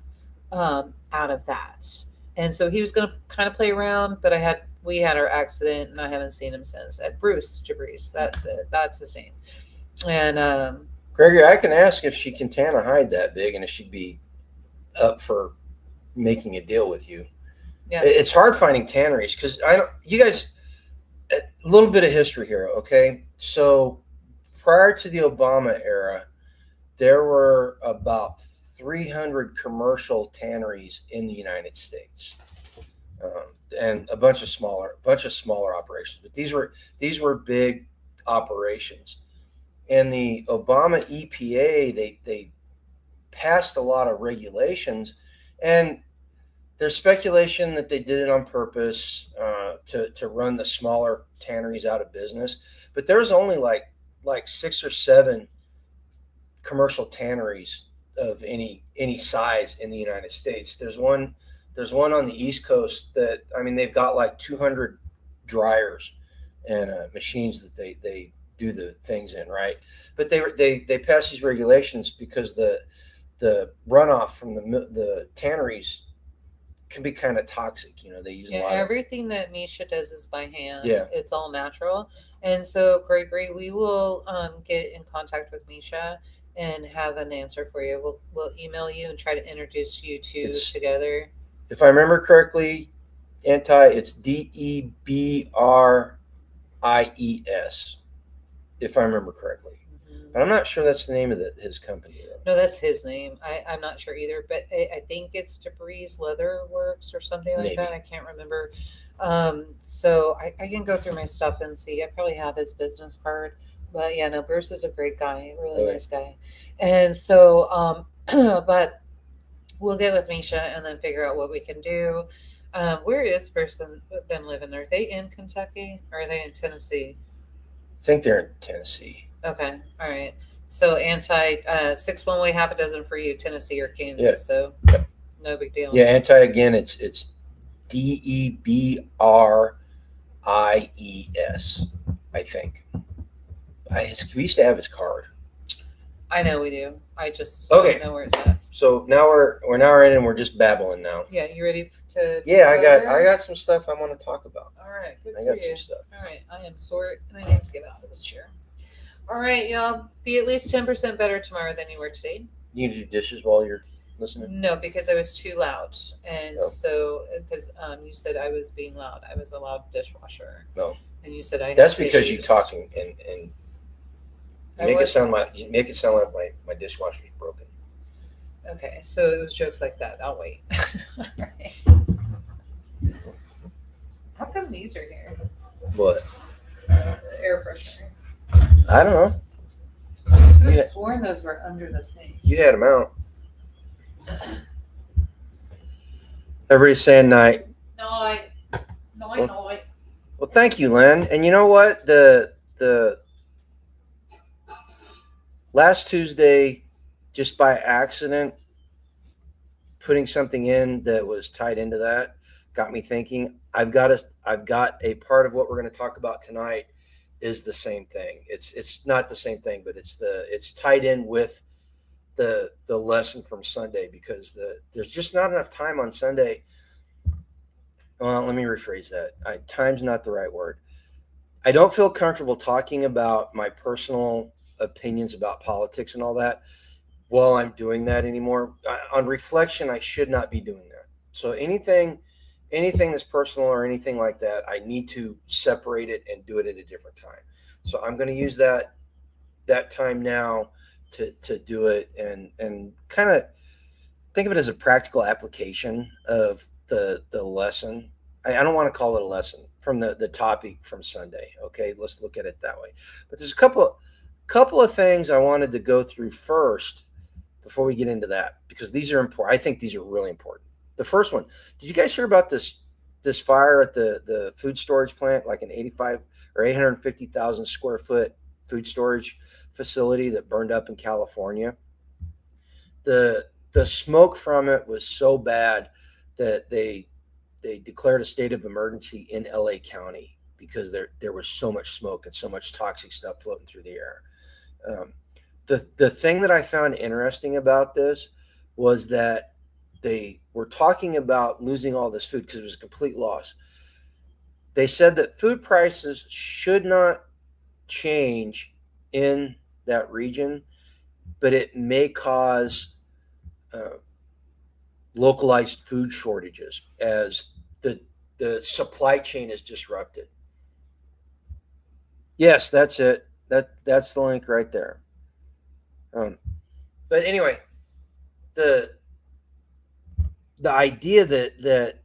Speaker 2: out of that? And so he was going to kind of play around, but we had our accident and I haven't seen him since. Bruce Jabri's, that's it. That's his name. And
Speaker 1: Gregory, I can ask if she can tan a hide that big and if she'd be up for making a deal with you.
Speaker 2: Yeah.
Speaker 1: It's hard finding tanneries because you guys, a little bit of history here, okay? So prior to the Obama era, there were about 300 commercial tanneries in the United States, and a bunch of smaller operations. But these were big operations. And the Obama EPA, they passed a lot of regulations, and there's speculation that they did it on purpose to run the smaller tanneries out of business. But there's only like 6 or 7 commercial tanneries of any size in the United States. There's one on the East Coast that, I mean, they've got like 200 dryers and machines that they do the things in, right? But they pass these regulations because the runoff from the tanneries can be kind of toxic. You know, they use a lot.
Speaker 2: Everything that Misha does is by hand.
Speaker 1: Yeah,
Speaker 2: it's all natural. And so, Gregory, we will get in contact with Misha and have an answer for you. We'll email you and try to introduce you two together.
Speaker 1: If I remember correctly, it's DEBRIES. If I remember correctly, but I'm not sure that's the name of his company.
Speaker 2: No, that's his name. I'm not sure either, but I think it's Jabri's Leather Works or something like that. I can't remember. So I can go through my stuff and see. I probably have his business card. But yeah, no, Bruce is a great guy, really nice guy. And so, but we'll get with Misha and then figure out what we can do. Where is them living? Are they in Kentucky or are they in Tennessee?
Speaker 1: I think they're in Tennessee.
Speaker 2: Okay, all right. So 6 one way, half a dozen for you, Tennessee or Kansas. Yeah. So no big deal.
Speaker 1: Yeah, again, it's DEBRIES. I think. We used to have his card.
Speaker 2: I know we do. I just don't know where it's at.
Speaker 1: So now we're in and we're just babbling now.
Speaker 2: Yeah, you ready to?
Speaker 1: Yeah, I got some stuff I want to talk about.
Speaker 2: All right, good.
Speaker 1: I got some stuff.
Speaker 2: All right, I am sore and I need to get out of this chair. All right, y'all. Be at least 10% better tomorrow than you were today.
Speaker 1: You do dishes while you're. listening?
Speaker 2: No, because I was too loud, and
Speaker 1: Oh.
Speaker 2: so because you said I was being loud, I was a loud dishwasher,
Speaker 1: No,
Speaker 2: and you said I
Speaker 1: that's
Speaker 2: had
Speaker 1: because you
Speaker 2: issues.
Speaker 1: talking and
Speaker 2: I was
Speaker 1: you make it sound like my dishwasher's broken.
Speaker 2: okay. So it was jokes like that. I'll wait. Alright. How come these are here?
Speaker 1: What?
Speaker 2: The air freshener.
Speaker 1: I don't know.
Speaker 2: I could
Speaker 1: Yeah.
Speaker 2: have sworn those were under the sink.
Speaker 1: You had them out. Everybody's saying night.
Speaker 2: No, I know.
Speaker 1: Well, thank you, Lynn. And you know what? The last Tuesday, just by accident, putting something in that was tied into that got me thinking. I've got a part of what we're going to talk about tonight is the same thing. It's not the same thing, but it's tied in with the lesson from Sunday, because there's just not enough time on Sunday. Well, let me rephrase that. Time's not the right word. I don't feel comfortable talking about my personal opinions about politics and all that while I'm doing that anymore. On reflection, I should not be doing that. So anything that's personal or anything like that, I need to separate it and do it at a different time. So I'm going to use that time now to do it and kind of think of it as a practical application of the lesson. I don't want to call it a lesson from the topic from Sunday. Okay, let's look at it that way. But there's a couple of things I wanted to go through first before we get into that, because these are important. I think these are really important. The first one, did you guys hear about this fire at the food storage plant, like an 85 or 850,000 square foot food storage facility that burned up in California? The smoke from it was so bad that they declared a state of emergency in LA County because there was so much smoke and so much toxic stuff floating through the air. The thing that I found interesting about this was that they were talking about losing all this food because it was a complete loss. They said that food prices should not change in that region, but it may cause uh, localized food shortages as the supply chain is disrupted. Yes, that's it. That's the link right there. But anyway, the the idea that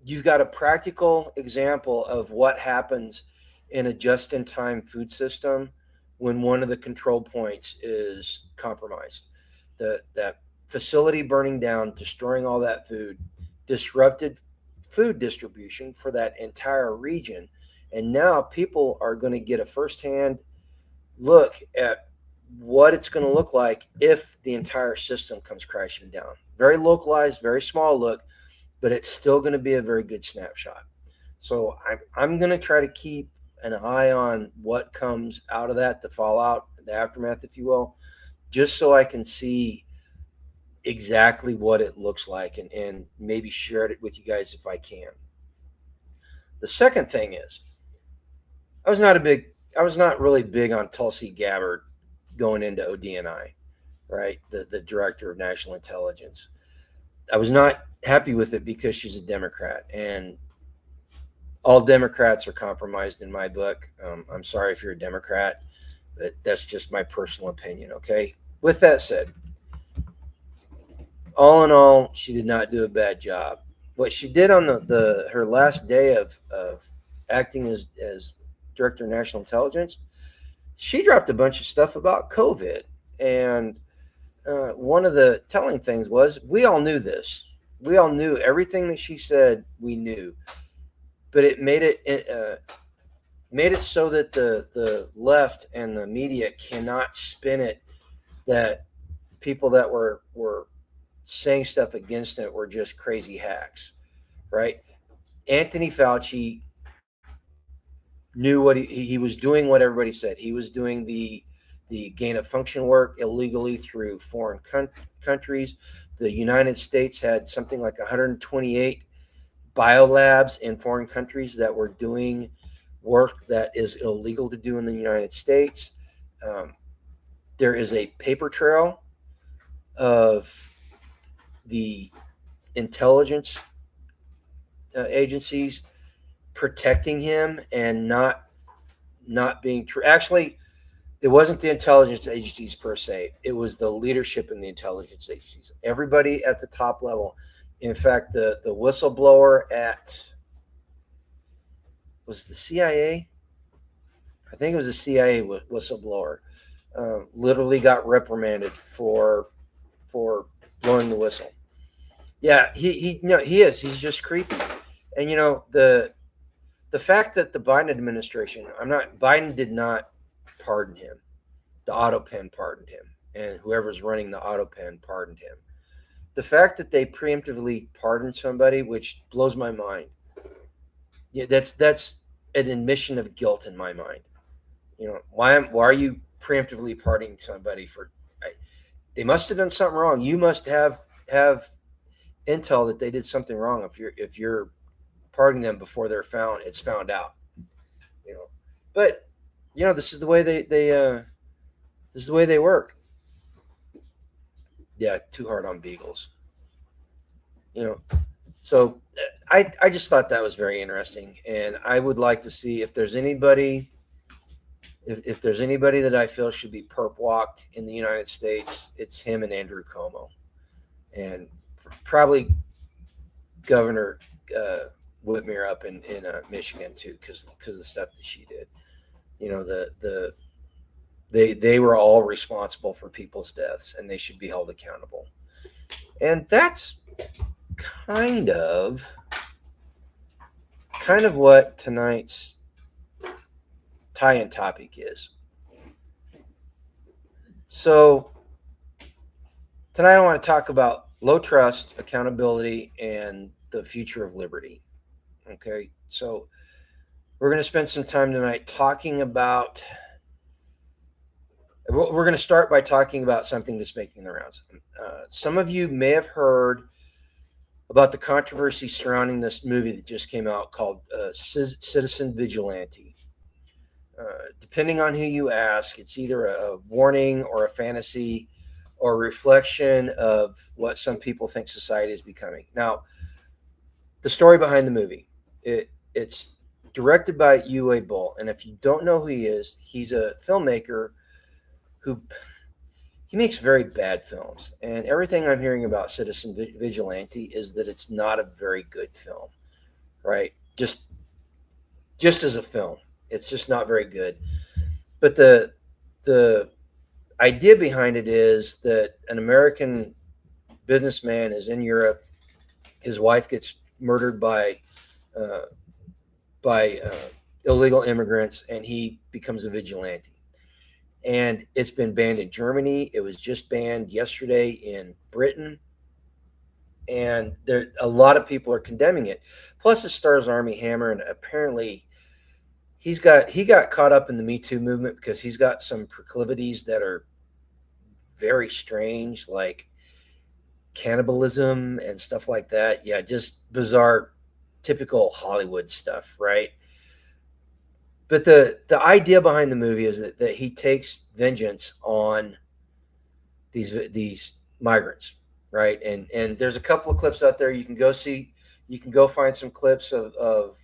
Speaker 1: you've got a practical example of what happens in a just-in-time food system when one of the control points is compromised. That facility burning down, destroying all that food, disrupted food distribution for that entire region. And now people are going to get a firsthand look at what it's going to look like if the entire system comes crashing down. Very localized, very small look, but it's still going to be a very good snapshot. So I'm going to try to keep an eye on what comes out of that, the fallout, the aftermath, if you will, just so I can see exactly what it looks like and maybe share it with you guys if I can. The second thing is, I was not really big on Tulsi Gabbard going into ODNI, right? The director of national intelligence. I was not happy with it because she's a Democrat, and all Democrats are compromised in my book. I'm sorry if you're a Democrat, but that's just my personal opinion. Okay. With that said, all in all, she did not do a bad job. What she did on her last day of acting as director of national intelligence, she dropped a bunch of stuff about COVID. And one of the telling things was we all knew this. We all knew everything that she said. We knew, but it made it so that the left and the media cannot spin it that people that were saying stuff against it were just crazy hacks, right? Anthony Fauci knew what he was doing. What everybody said, he was doing the gain of function work illegally through foreign countries. The United States had something like 128 biolabs in foreign countries that were doing work that is illegal to do in the United States. There is a paper trail of the intelligence agencies protecting him and not being true. Actually, it wasn't the intelligence agencies per se. It was the leadership in the intelligence agencies. Everybody at the top level. In fact, the whistleblower at was the CIA. I think it was a CIA whistleblower. Literally got reprimanded for blowing the whistle. Yeah, he is. He's just creepy. And the fact that the Biden administration, Biden did not pardon him. The auto pen pardoned him, and whoever's running the auto pen pardoned him. The fact that they preemptively pardoned somebody, which blows my mind. Yeah, that's an admission of guilt in my mind. Why are you preemptively pardoning somebody for? They must have done something wrong. You must have intel that they did something wrong if you're pardoning them before it's found out. But this is the way they this is the way they work. Yeah, too hard on beagles. So I just thought that was very interesting, and I would like to see if there's anybody if there's anybody that I feel should be perp walked in the United States, it's him and Andrew Cuomo, and probably Governor Whitmer up in Michigan too, because of the stuff that she did. They were all responsible for people's deaths, and they should be held accountable. And that's kind of what tonight's tie-in topic is. So tonight I want to talk about low trust, accountability, and the future of liberty. Okay, so we're going to spend some time tonight talking about. We're going to start by talking about something that's making the rounds. Some of you may have heard about the controversy surrounding this movie that just came out called Citizen Vigilante. Depending on who you ask, it's either a warning or a fantasy or a reflection of what some people think society is becoming. Now, the story behind the movie, it's directed by Uwe Boll. And if you don't know who he is, he's a filmmaker who he makes very bad films. And everything I'm hearing about Citizen Vigilante is that it's not a very good film, right? Just as a film, it's just not very good. But the idea behind it is that an American businessman is in Europe. His wife gets murdered by illegal immigrants, and he becomes a vigilante. And it's been banned in Germany. It was just banned yesterday in Britain. And a lot of people are condemning it. Plus, it stars Armie Hammer, and apparently he got caught up in the Me Too movement because he's got some proclivities that are very strange, like cannibalism and stuff like that. Yeah, just bizarre, typical Hollywood stuff, right? But the idea behind the movie is that he takes vengeance on these migrants, right? And there's a couple of clips out there you can go see. You can go find some clips of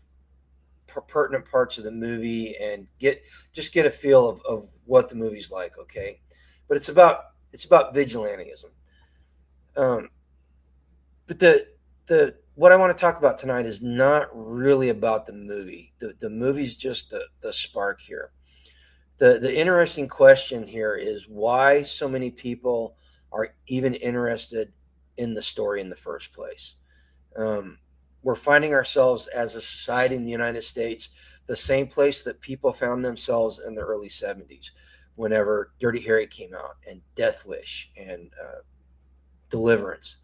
Speaker 1: pertinent parts of the movie and get a feel of what the movie's like, okay? But it's about vigilantism. But the what I want to talk about tonight is not really about the movie. The movie's just the spark here. The interesting question here is why so many people are even interested in the story in the first place. We're finding ourselves as a society in the United States the same place that people found themselves in the early 70s, whenever Dirty Harry came out, and Death Wish, and Deliverance.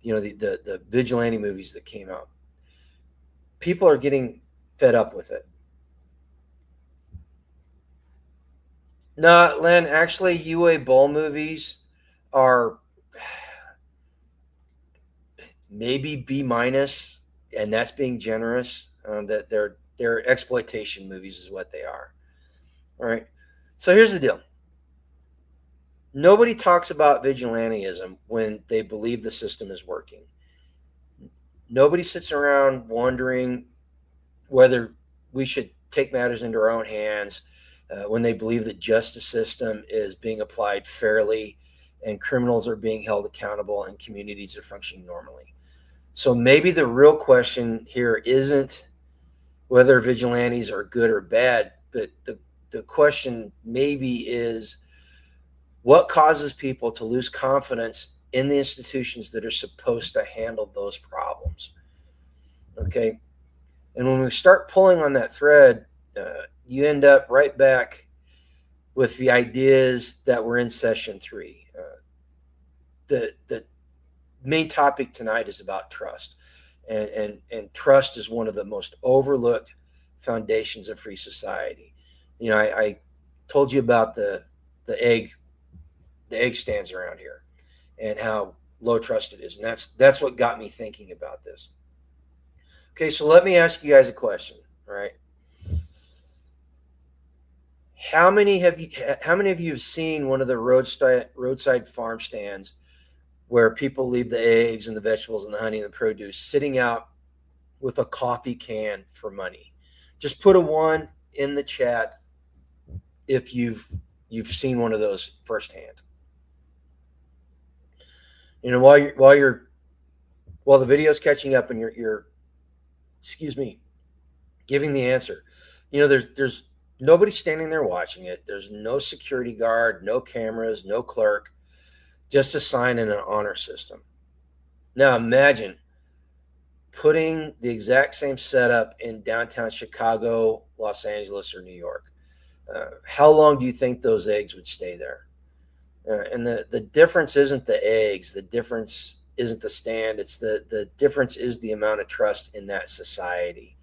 Speaker 1: The vigilante movies that came out. People are getting fed up with it. No, Len, actually, Uwe Boll movies are maybe B minus, and that's being generous. That they're exploitation movies is what they are. All right. So here's the deal. Nobody talks about vigilantism when they believe the system is working. Nobody sits around wondering whether we should take matters into our own hands when they believe the justice system is being applied fairly and criminals are being held accountable and communities are functioning normally. So maybe the real question here isn't whether vigilantes are good or bad, but the question maybe is what causes people to lose confidence in the institutions that are supposed to handle those problems. Okay. And when we start pulling on that thread, you end up right back with the ideas that were in session 3. The main topic tonight is about trust. And trust is one of the most overlooked foundations of free society. I told you about the egg stands around here and how low trust it is. And that's what got me thinking about this. Okay, so let me ask you guys a question, all right? How many of you have seen one of the roadside farm stands where people leave the eggs and the vegetables and the honey and the produce sitting out with a coffee can for money? Just put a 1 in the chat if you've seen one of those firsthand. While the video's catching up and you're giving the answer, there's nobody standing there watching it. There's no security guard, no cameras, no clerk, just a sign and an honor system. Now imagine putting the exact same setup in downtown Chicago, Los Angeles, or New York. How long do you think those eggs would stay there? And the difference isn't the eggs. The difference isn't the stand. It's the difference is the amount of trust in that society.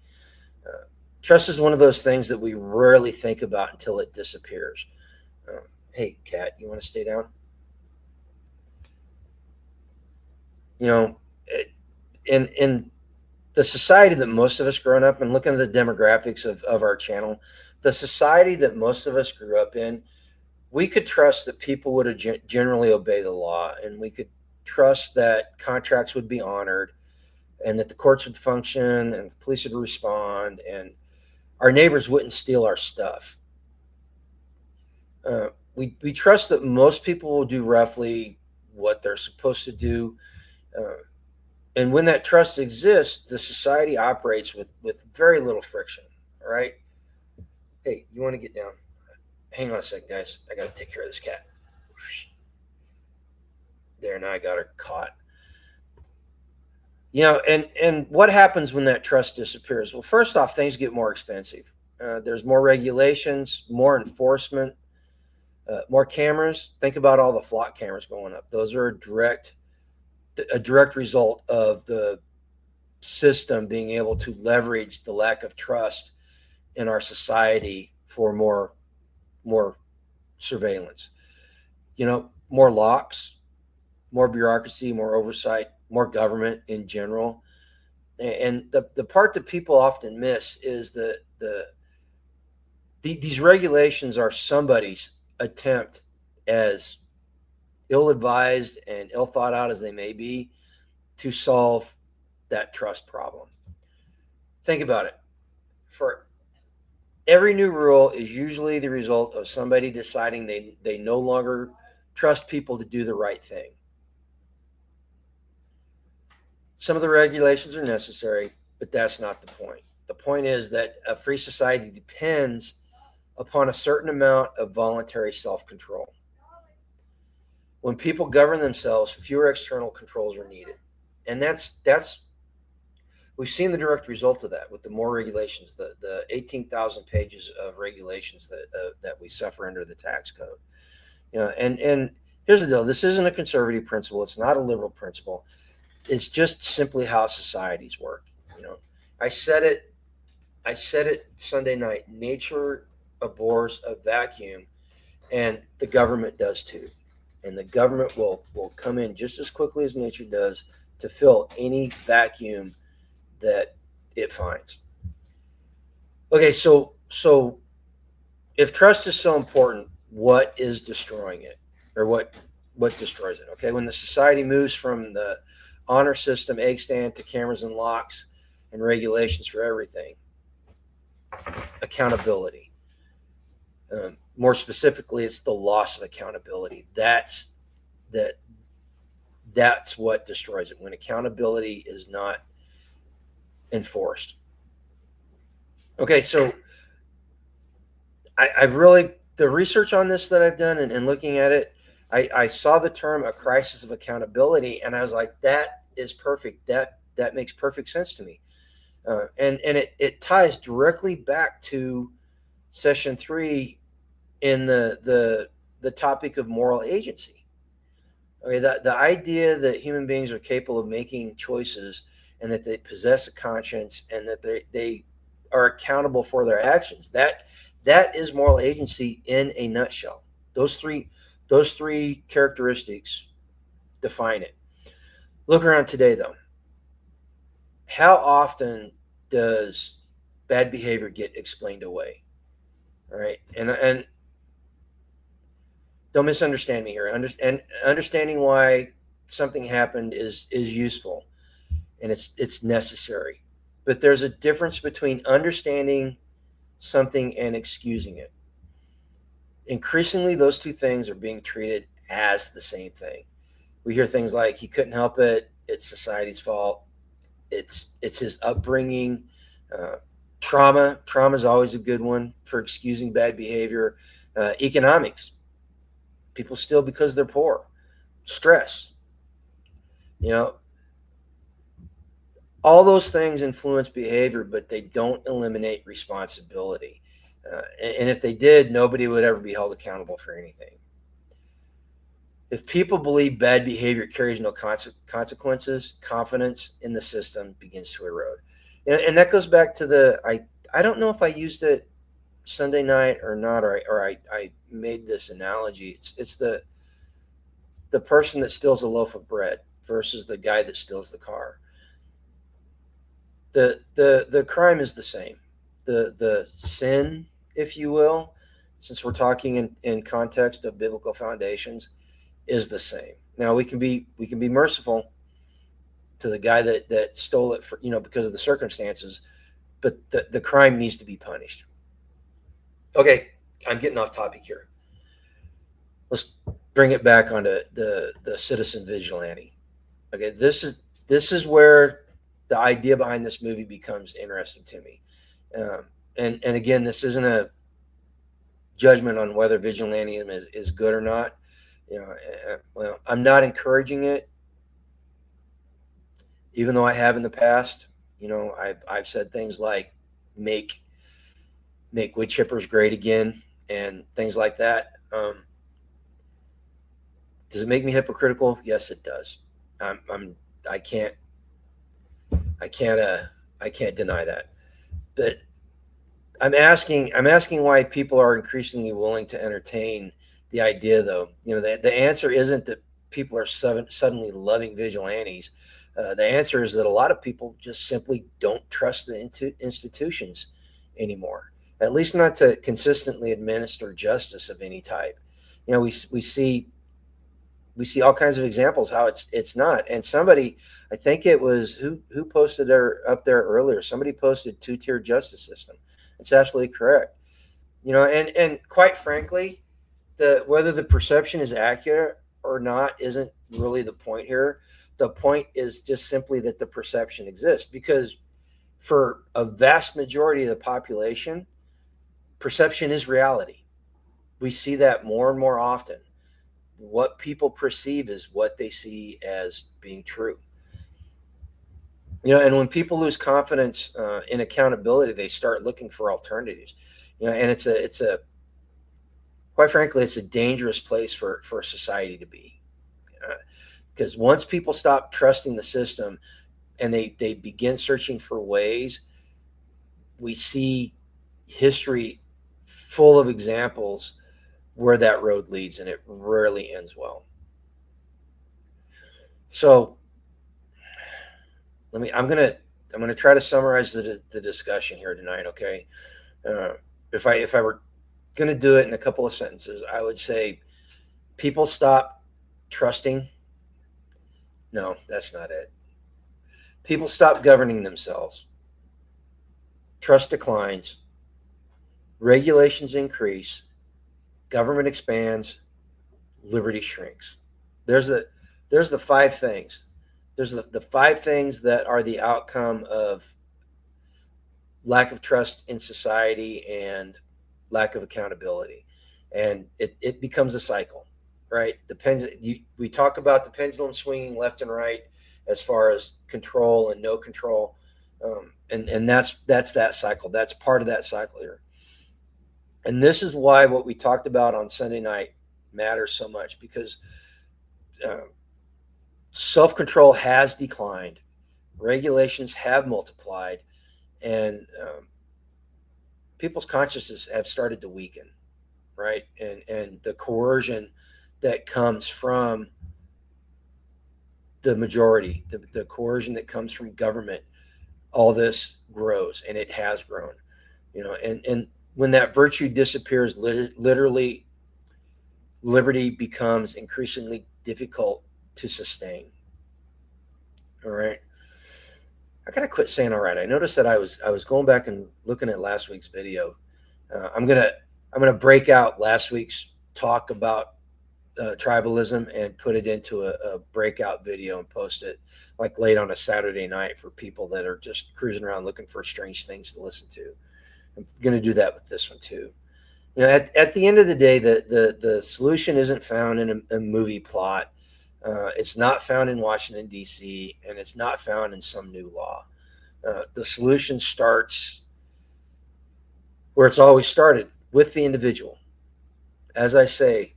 Speaker 1: Trust is one of those things that we rarely think about until it disappears. Hey, Kat, you want to stay down? In the society that most of us grown up in, looking at the demographics of our channel, the society that most of us grew up in, we could trust that people would generally obey the law, and we could trust that contracts would be honored and that the courts would function and the police would respond and our neighbors wouldn't steal our stuff. We trust that most people will do roughly what they're supposed to do. And when that trust exists, the society operates with very little friction. All right. Hey, you want to get down? Hang on a second, guys. I got to take care of this cat. There, now I got her caught. And what happens when that trust disappears? Well, first off, things get more expensive. There's more regulations, more enforcement, more cameras. Think about all the flock cameras going up. Those are a direct result of the system being able to leverage the lack of trust in our society for more surveillance. More locks, more bureaucracy, more oversight, more government in general. And the part that people often miss is that these regulations are somebody's attempt, as ill-advised and ill thought out as they may be, to solve that trust problem. Think about it. For every new rule is usually the result of somebody deciding they no longer trust people to do the right thing. Some of the regulations are necessary, but that's not the point. The point is that a free society depends upon a certain amount of voluntary self-control. When people govern themselves, fewer external controls are needed. And that's we've seen the direct result of that with the more regulations, the 18,000 pages of regulations that we suffer under the tax code. And here's the deal. This isn't a conservative principle. It's not a liberal principle. It's just simply how societies work. I said it Sunday night. Nature abhors a vacuum, and the government does too. And the government will come in just as quickly as nature does to fill any vacuum that it finds. Okay, so if trust is so important, what is destroying it? or what destroys it. Okay, when the society moves from the honor system, egg stand, to cameras and locks and regulations for everything, accountability. More specifically, it's the loss of accountability. That's what destroys it, when accountability is not enforced. Okay, so I've really, the research on this that I've done and looking at it, I saw the term a crisis of accountability, and I was like, that is perfect. That makes perfect sense to me. And it ties directly back to session 3 in the topic of moral agency. Okay, the idea that human beings are capable of making choices, and that they possess a conscience, and that they are accountable for their actions. That is moral agency in a nutshell. Those three characteristics define it. Look around today, though. How often does bad behavior get explained away? All right, and don't misunderstand me here. Understanding why something happened is useful, and it's necessary. But there's a difference between understanding something and excusing it. Increasingly, those two things are being treated as the same thing. We hear things like, he couldn't help it, it's society's fault, it's his upbringing. Trauma is always a good one for excusing bad behavior. Economics, people steal because they're poor. Stress, all those things influence behavior, but they don't eliminate responsibility. And if they did, nobody would ever be held accountable for anything. If people believe bad behavior carries no consequences, confidence in the system begins to erode. And that goes back to I don't know if I used it Sunday night or not, or I made this analogy. It's the person that steals a loaf of bread versus the guy that steals the car. The crime is the same. The sin, if you will, since we're talking in context of biblical foundations, is the same. Now we can be merciful to the guy that stole it for, because of the circumstances, but the crime needs to be punished. Okay, I'm getting off topic here. Let's bring it back onto the citizen vigilante. Okay, this is where the idea behind this movie becomes interesting to me. And again, this isn't a judgment on whether vigilantism is good or not. Well, I'm not encouraging it, even though I have in the past. I've said things like make wood chippers great again and things like that. Does it make me hypocritical? Yes, it does. I can't deny that. But I'm asking why people are increasingly willing to entertain the idea, though. The answer isn't that people are suddenly loving vigilantes. The answer is that a lot of people just simply don't trust the institutions anymore, at least not to consistently administer justice of any type. We see all kinds of examples how it's not. And somebody, I think it was who posted up there earlier, somebody posted 2-tier justice system. It's absolutely correct. And quite frankly, whether the perception is accurate or not isn't really the point here. The point is just simply that the perception exists, because for a vast majority of the population, perception is reality. We see that more and more often. What people perceive is what they see as being true. And when people lose confidence in accountability, they start looking for alternatives. And it's a quite frankly, it's a dangerous place for society to be. Because once people stop trusting the system and they begin searching for ways, we see history full of examples where that road leads, and it rarely ends well. So I'm gonna try to summarize the discussion here tonight. Okay, if I were gonna do it in a couple of sentences, I would say People stop trusting. No, that's not it. People stop governing themselves. Trust declines. Regulations increase. Government expands. Liberty shrinks. There's the five things. There's the five things that are the outcome of lack of trust in society and lack of accountability. And it becomes a cycle, right? We talk about the pendulum swinging left and right as far as control and no control. And that's that cycle. That's part of that cycle here. And this is why what we talked about on Sunday night matters so much, because self-control has declined, regulations have multiplied, and people's consciousness have started to weaken, right? And the coercion that comes from the majority, the coercion that comes from government, all this grows, and it has grown, and when that virtue disappears, literally, liberty becomes increasingly difficult to sustain. All right. I gotta quit saying all right. I noticed that I was going back and looking at last week's video. I'm gonna break out last week's talk about tribalism and put it into a breakout video and post it like late on a Saturday night for people that are just cruising around looking for strange things to listen to. I'm gonna do that with this one too. At the end of the day, the solution isn't found in a movie plot. It's not found in Washington, D.C., and it's not found in some new law. The solution starts where it's always started, with the individual. As I say,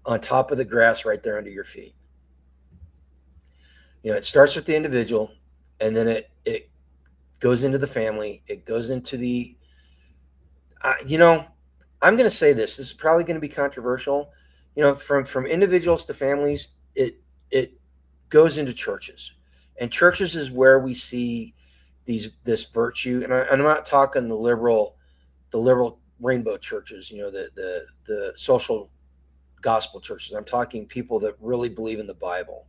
Speaker 1: on top of the grass right there under your feet. It starts with the individual, and then it goes into the family. It goes into the, I'm going to say this. This is probably going to be controversial. From individuals to families, it goes into churches, and churches is where we see this virtue. And I'm not talking the liberal rainbow churches, the social gospel churches. I'm talking people that really believe in the Bible.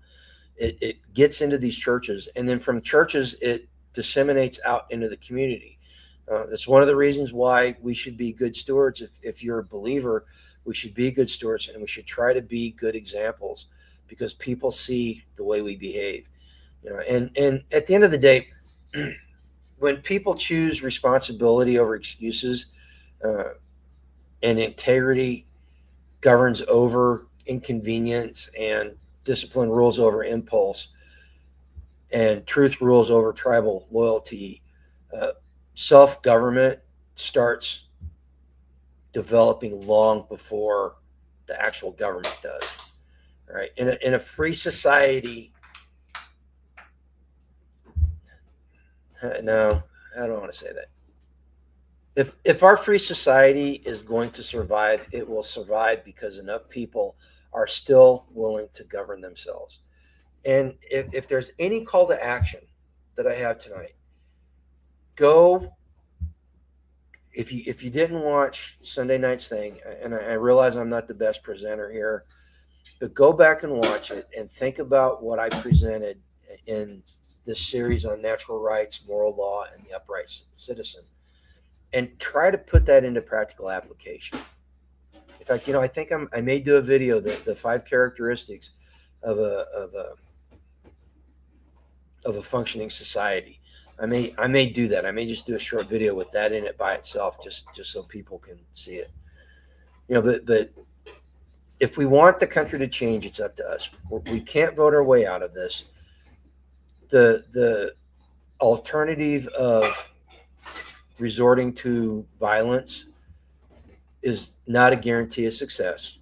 Speaker 1: It gets into these churches, and then from churches it disseminates out into the community. That's one of the reasons why we should be good stewards. If you're a believer, we should be good stewards, and we should try to be good examples, because people see the way we behave. And at the end of the day, when people choose responsibility over excuses, and integrity governs over inconvenience, and discipline rules over impulse, and truth rules over tribal loyalty, self-government starts developing long before the actual government does. All right. In a free society, no, I don't want to say that. If our free society is going to survive, it will survive because enough people are still willing to govern themselves. And if there's any call to action that I have tonight, go. If you didn't watch Sunday night's thing, and I realize I'm not the best presenter here, but go back and watch it and think about what I presented in this series on natural rights, moral law, and the upright citizen, and try to put that into practical application. In fact, I think I may do a video, the 5 characteristics of a functioning society. I may do that. I may just do a short video with that in it by itself, just so people can see it. But if we want the country to change, it's up to us. We can't vote our way out of this. The alternative of resorting to violence is not a guarantee of success.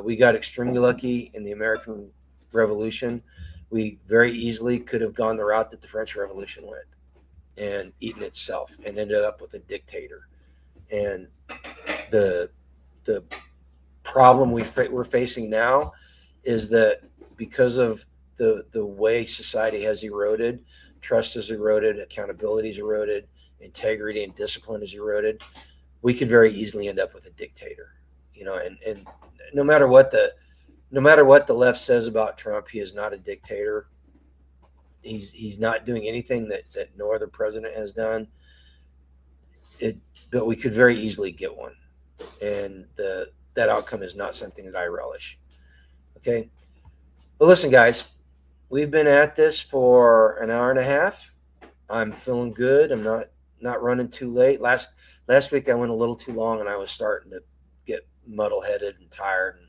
Speaker 1: We got extremely lucky in the American Revolution. We very easily could have gone the route that the French Revolution went and eaten itself and ended up with a dictator. And the problem we're facing now is that because of the way society has eroded, trust has eroded, accountability has eroded, integrity and discipline has eroded, we could very easily end up with a dictator. And no matter what the left says about Trump, he is not a dictator. He's not doing anything that no other president has done. But we could very easily get one, and that outcome is not something that I relish. Okay, well, listen, guys, we've been at this for an hour and a half. I'm feeling good. I'm not running too late. Last week I went a little too long, and I was starting to get muddle headed and tired,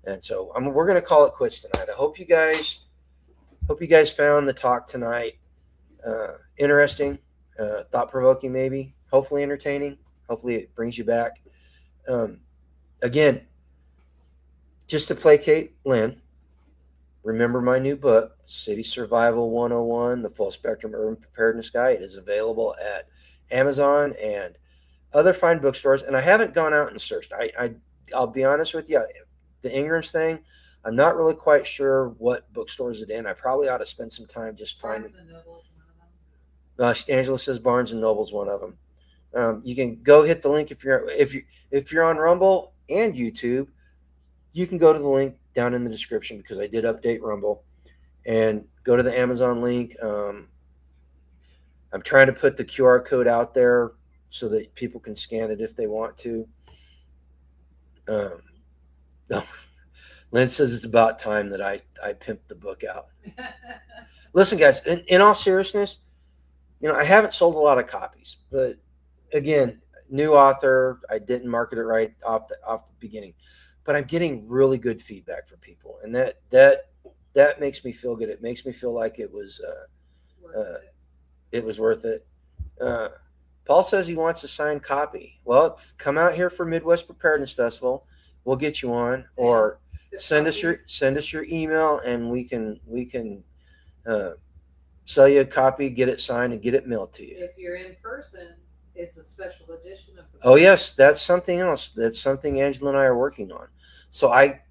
Speaker 1: and so we're going to call it quits tonight. I hope you guys found the talk tonight interesting, thought provoking, maybe, hopefully entertaining. Hopefully it brings you back. Again, just to placate Lynn, remember my new book, City Survival 101, The Full Spectrum Urban Preparedness Guide. It is available at Amazon and other fine bookstores. And I haven't gone out and searched. I'll be honest with you, the Ingrams thing, I'm not really quite sure what bookstores it's in. I probably ought to spend some time just finding.
Speaker 2: Barnes and Noble is one of them.
Speaker 1: Angela says Barnes and Noble's one of them. You can go hit the link if you're on Rumble and YouTube. You can go to the link down in the description because I did update Rumble, and go to the Amazon link. I'm trying to put the QR code out there so that people can scan it if they want to. No. Lynn says it's about time that I pimped the book out. Listen, guys, in all seriousness, I haven't sold a lot of copies, but again, new author, I didn't market it right off the beginning, but I'm getting really good feedback from people, and that makes me feel good. It makes me feel like it was worth it. Paul says he wants a signed copy. Well, come out here for Midwest Preparedness Festival. We'll get you on, or send us your email, and we can sell you a copy, get it signed, and get it mailed to you.
Speaker 2: If you're in person, it's a special edition of the book.
Speaker 1: Oh yes, that's something else. That's something Angela and I are working on. So I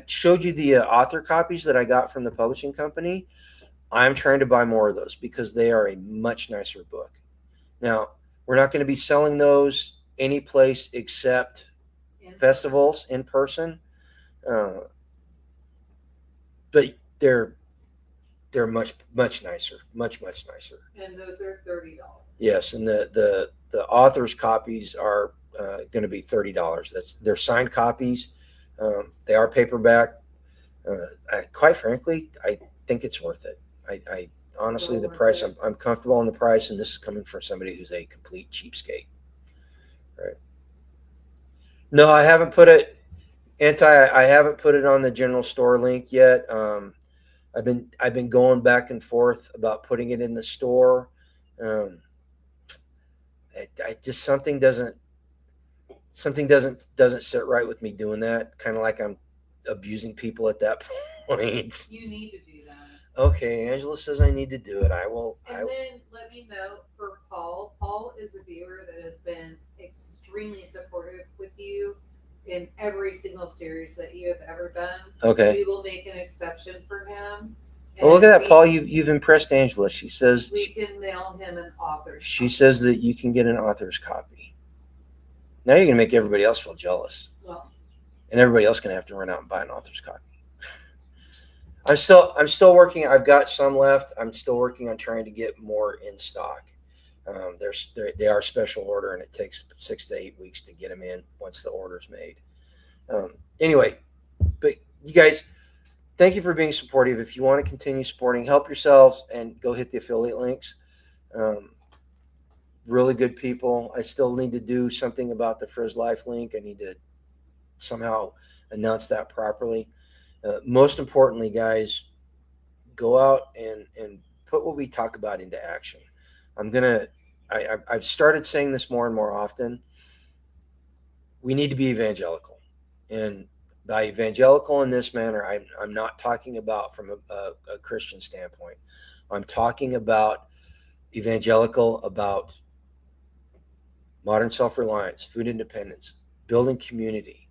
Speaker 1: showed you the author copies that I got from the publishing company. I'm trying to buy more of those because they are a much nicer book. Now, we're not going to be selling those any place except festivals in person. But they're much nicer, much nicer.
Speaker 2: And those are $30.
Speaker 1: Yes, and the author's copies are going to be $30. They're signed copies. They are paperback. Quite frankly, I think it's worth it. I honestly, the price, I'm comfortable on the price, and this is coming from somebody who's a complete cheapskate. Right? No, I haven't put it. I haven't put it on the general store link yet. I've been going back and forth about putting it in the store. I just something doesn't sit right with me doing that. Kind of like I'm abusing people at that point.
Speaker 2: You need to do that.
Speaker 1: Okay, Angela says I need to do it. I will.
Speaker 2: And then let me know for Paul. Paul is a viewer that has been extremely supportive with you in every single series that you have ever done.
Speaker 1: Okay.
Speaker 2: We will make an exception for him.
Speaker 1: Well, look at that, Paul. You've impressed Angela. She says
Speaker 2: we can mail him an author's
Speaker 1: She says that you can get an author's copy. Now you're going to make everybody else feel jealous.
Speaker 2: Well,
Speaker 1: and everybody else going to have to run out and buy an author's copy. I'm still working. I've got some left. I'm still working on trying to get more in stock. They are special order, and it takes 6 to 8 weeks to get them in once the order's made. Anyway, but you guys, thank you for being supportive. If you want to continue supporting, help yourselves and go hit the affiliate links. Really good people. I still need to do something about the Frizz Life link. I need to somehow announce that properly. Most importantly, guys, go out and put what we talk about into action. I've started saying this more and more often. We need to be evangelical. And by evangelical in this manner, I'm not talking about from a Christian standpoint. I'm talking about evangelical about modern self-reliance, food independence, building community.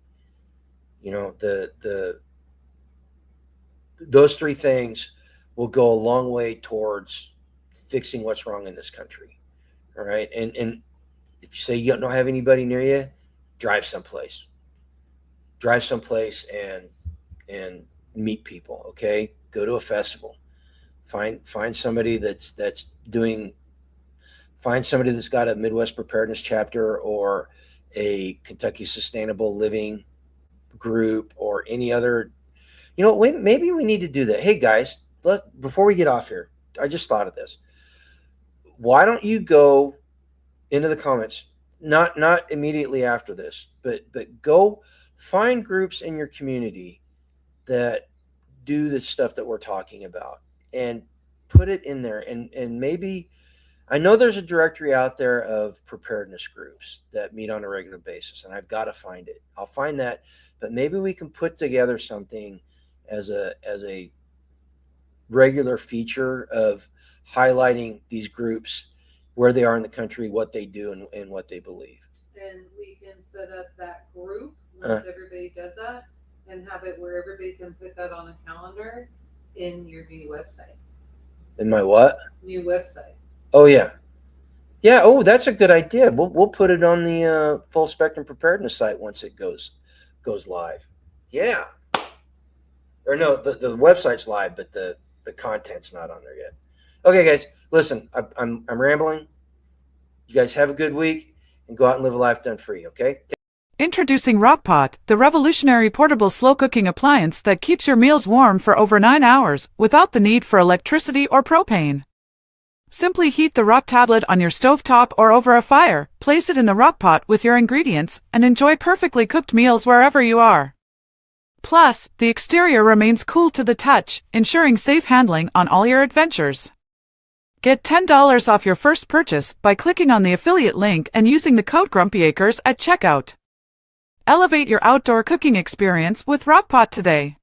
Speaker 1: Those three things will go a long way towards fixing what's wrong in this country. All right. And if you say you don't have anybody near you, drive someplace. drive someplace and meet people. Okay, go to a festival. Find somebody that's doing. Find somebody that's got a Midwest preparedness chapter or a Kentucky Sustainable Living group or any other. You know, maybe we need to do that. Hey guys, before we get off here, I just thought of this. Why don't you go into the comments? Not immediately after this, but go find groups in your community that do the stuff that we're talking about and put it in there. And maybe, I know there's a directory out there of preparedness groups that meet on a regular basis, and I've got to find it. I'll find that, but maybe we can put together something as a regular feature of highlighting these groups, where they are in the country, what they do, and what they believe.
Speaker 2: And we can set up that group once everybody does that, and have it where everybody can put that on a calendar in your new website.
Speaker 1: In my what?
Speaker 2: New website.
Speaker 1: Oh yeah. Oh, that's a good idea. We'll put it on the Full Spectrum Preparedness site once it goes live. Yeah. Or no, the website's live, but the content's not on there yet. Okay, guys, listen, I'm rambling. You guys have a good week and go out and live a life done free. Okay.
Speaker 3: Introducing Rockpot, the revolutionary portable slow-cooking appliance that keeps your meals warm for over 9 hours without the need for electricity or propane. Simply heat the rock tablet on your stovetop or over a fire, place it in the Rockpot with your ingredients, and enjoy perfectly cooked meals wherever you are. Plus, the exterior remains cool to the touch, ensuring safe handling on all your adventures. Get $10 off your first purchase by clicking on the affiliate link and using the code GrumpyAcres at checkout. Elevate your outdoor cooking experience with Rockpot today.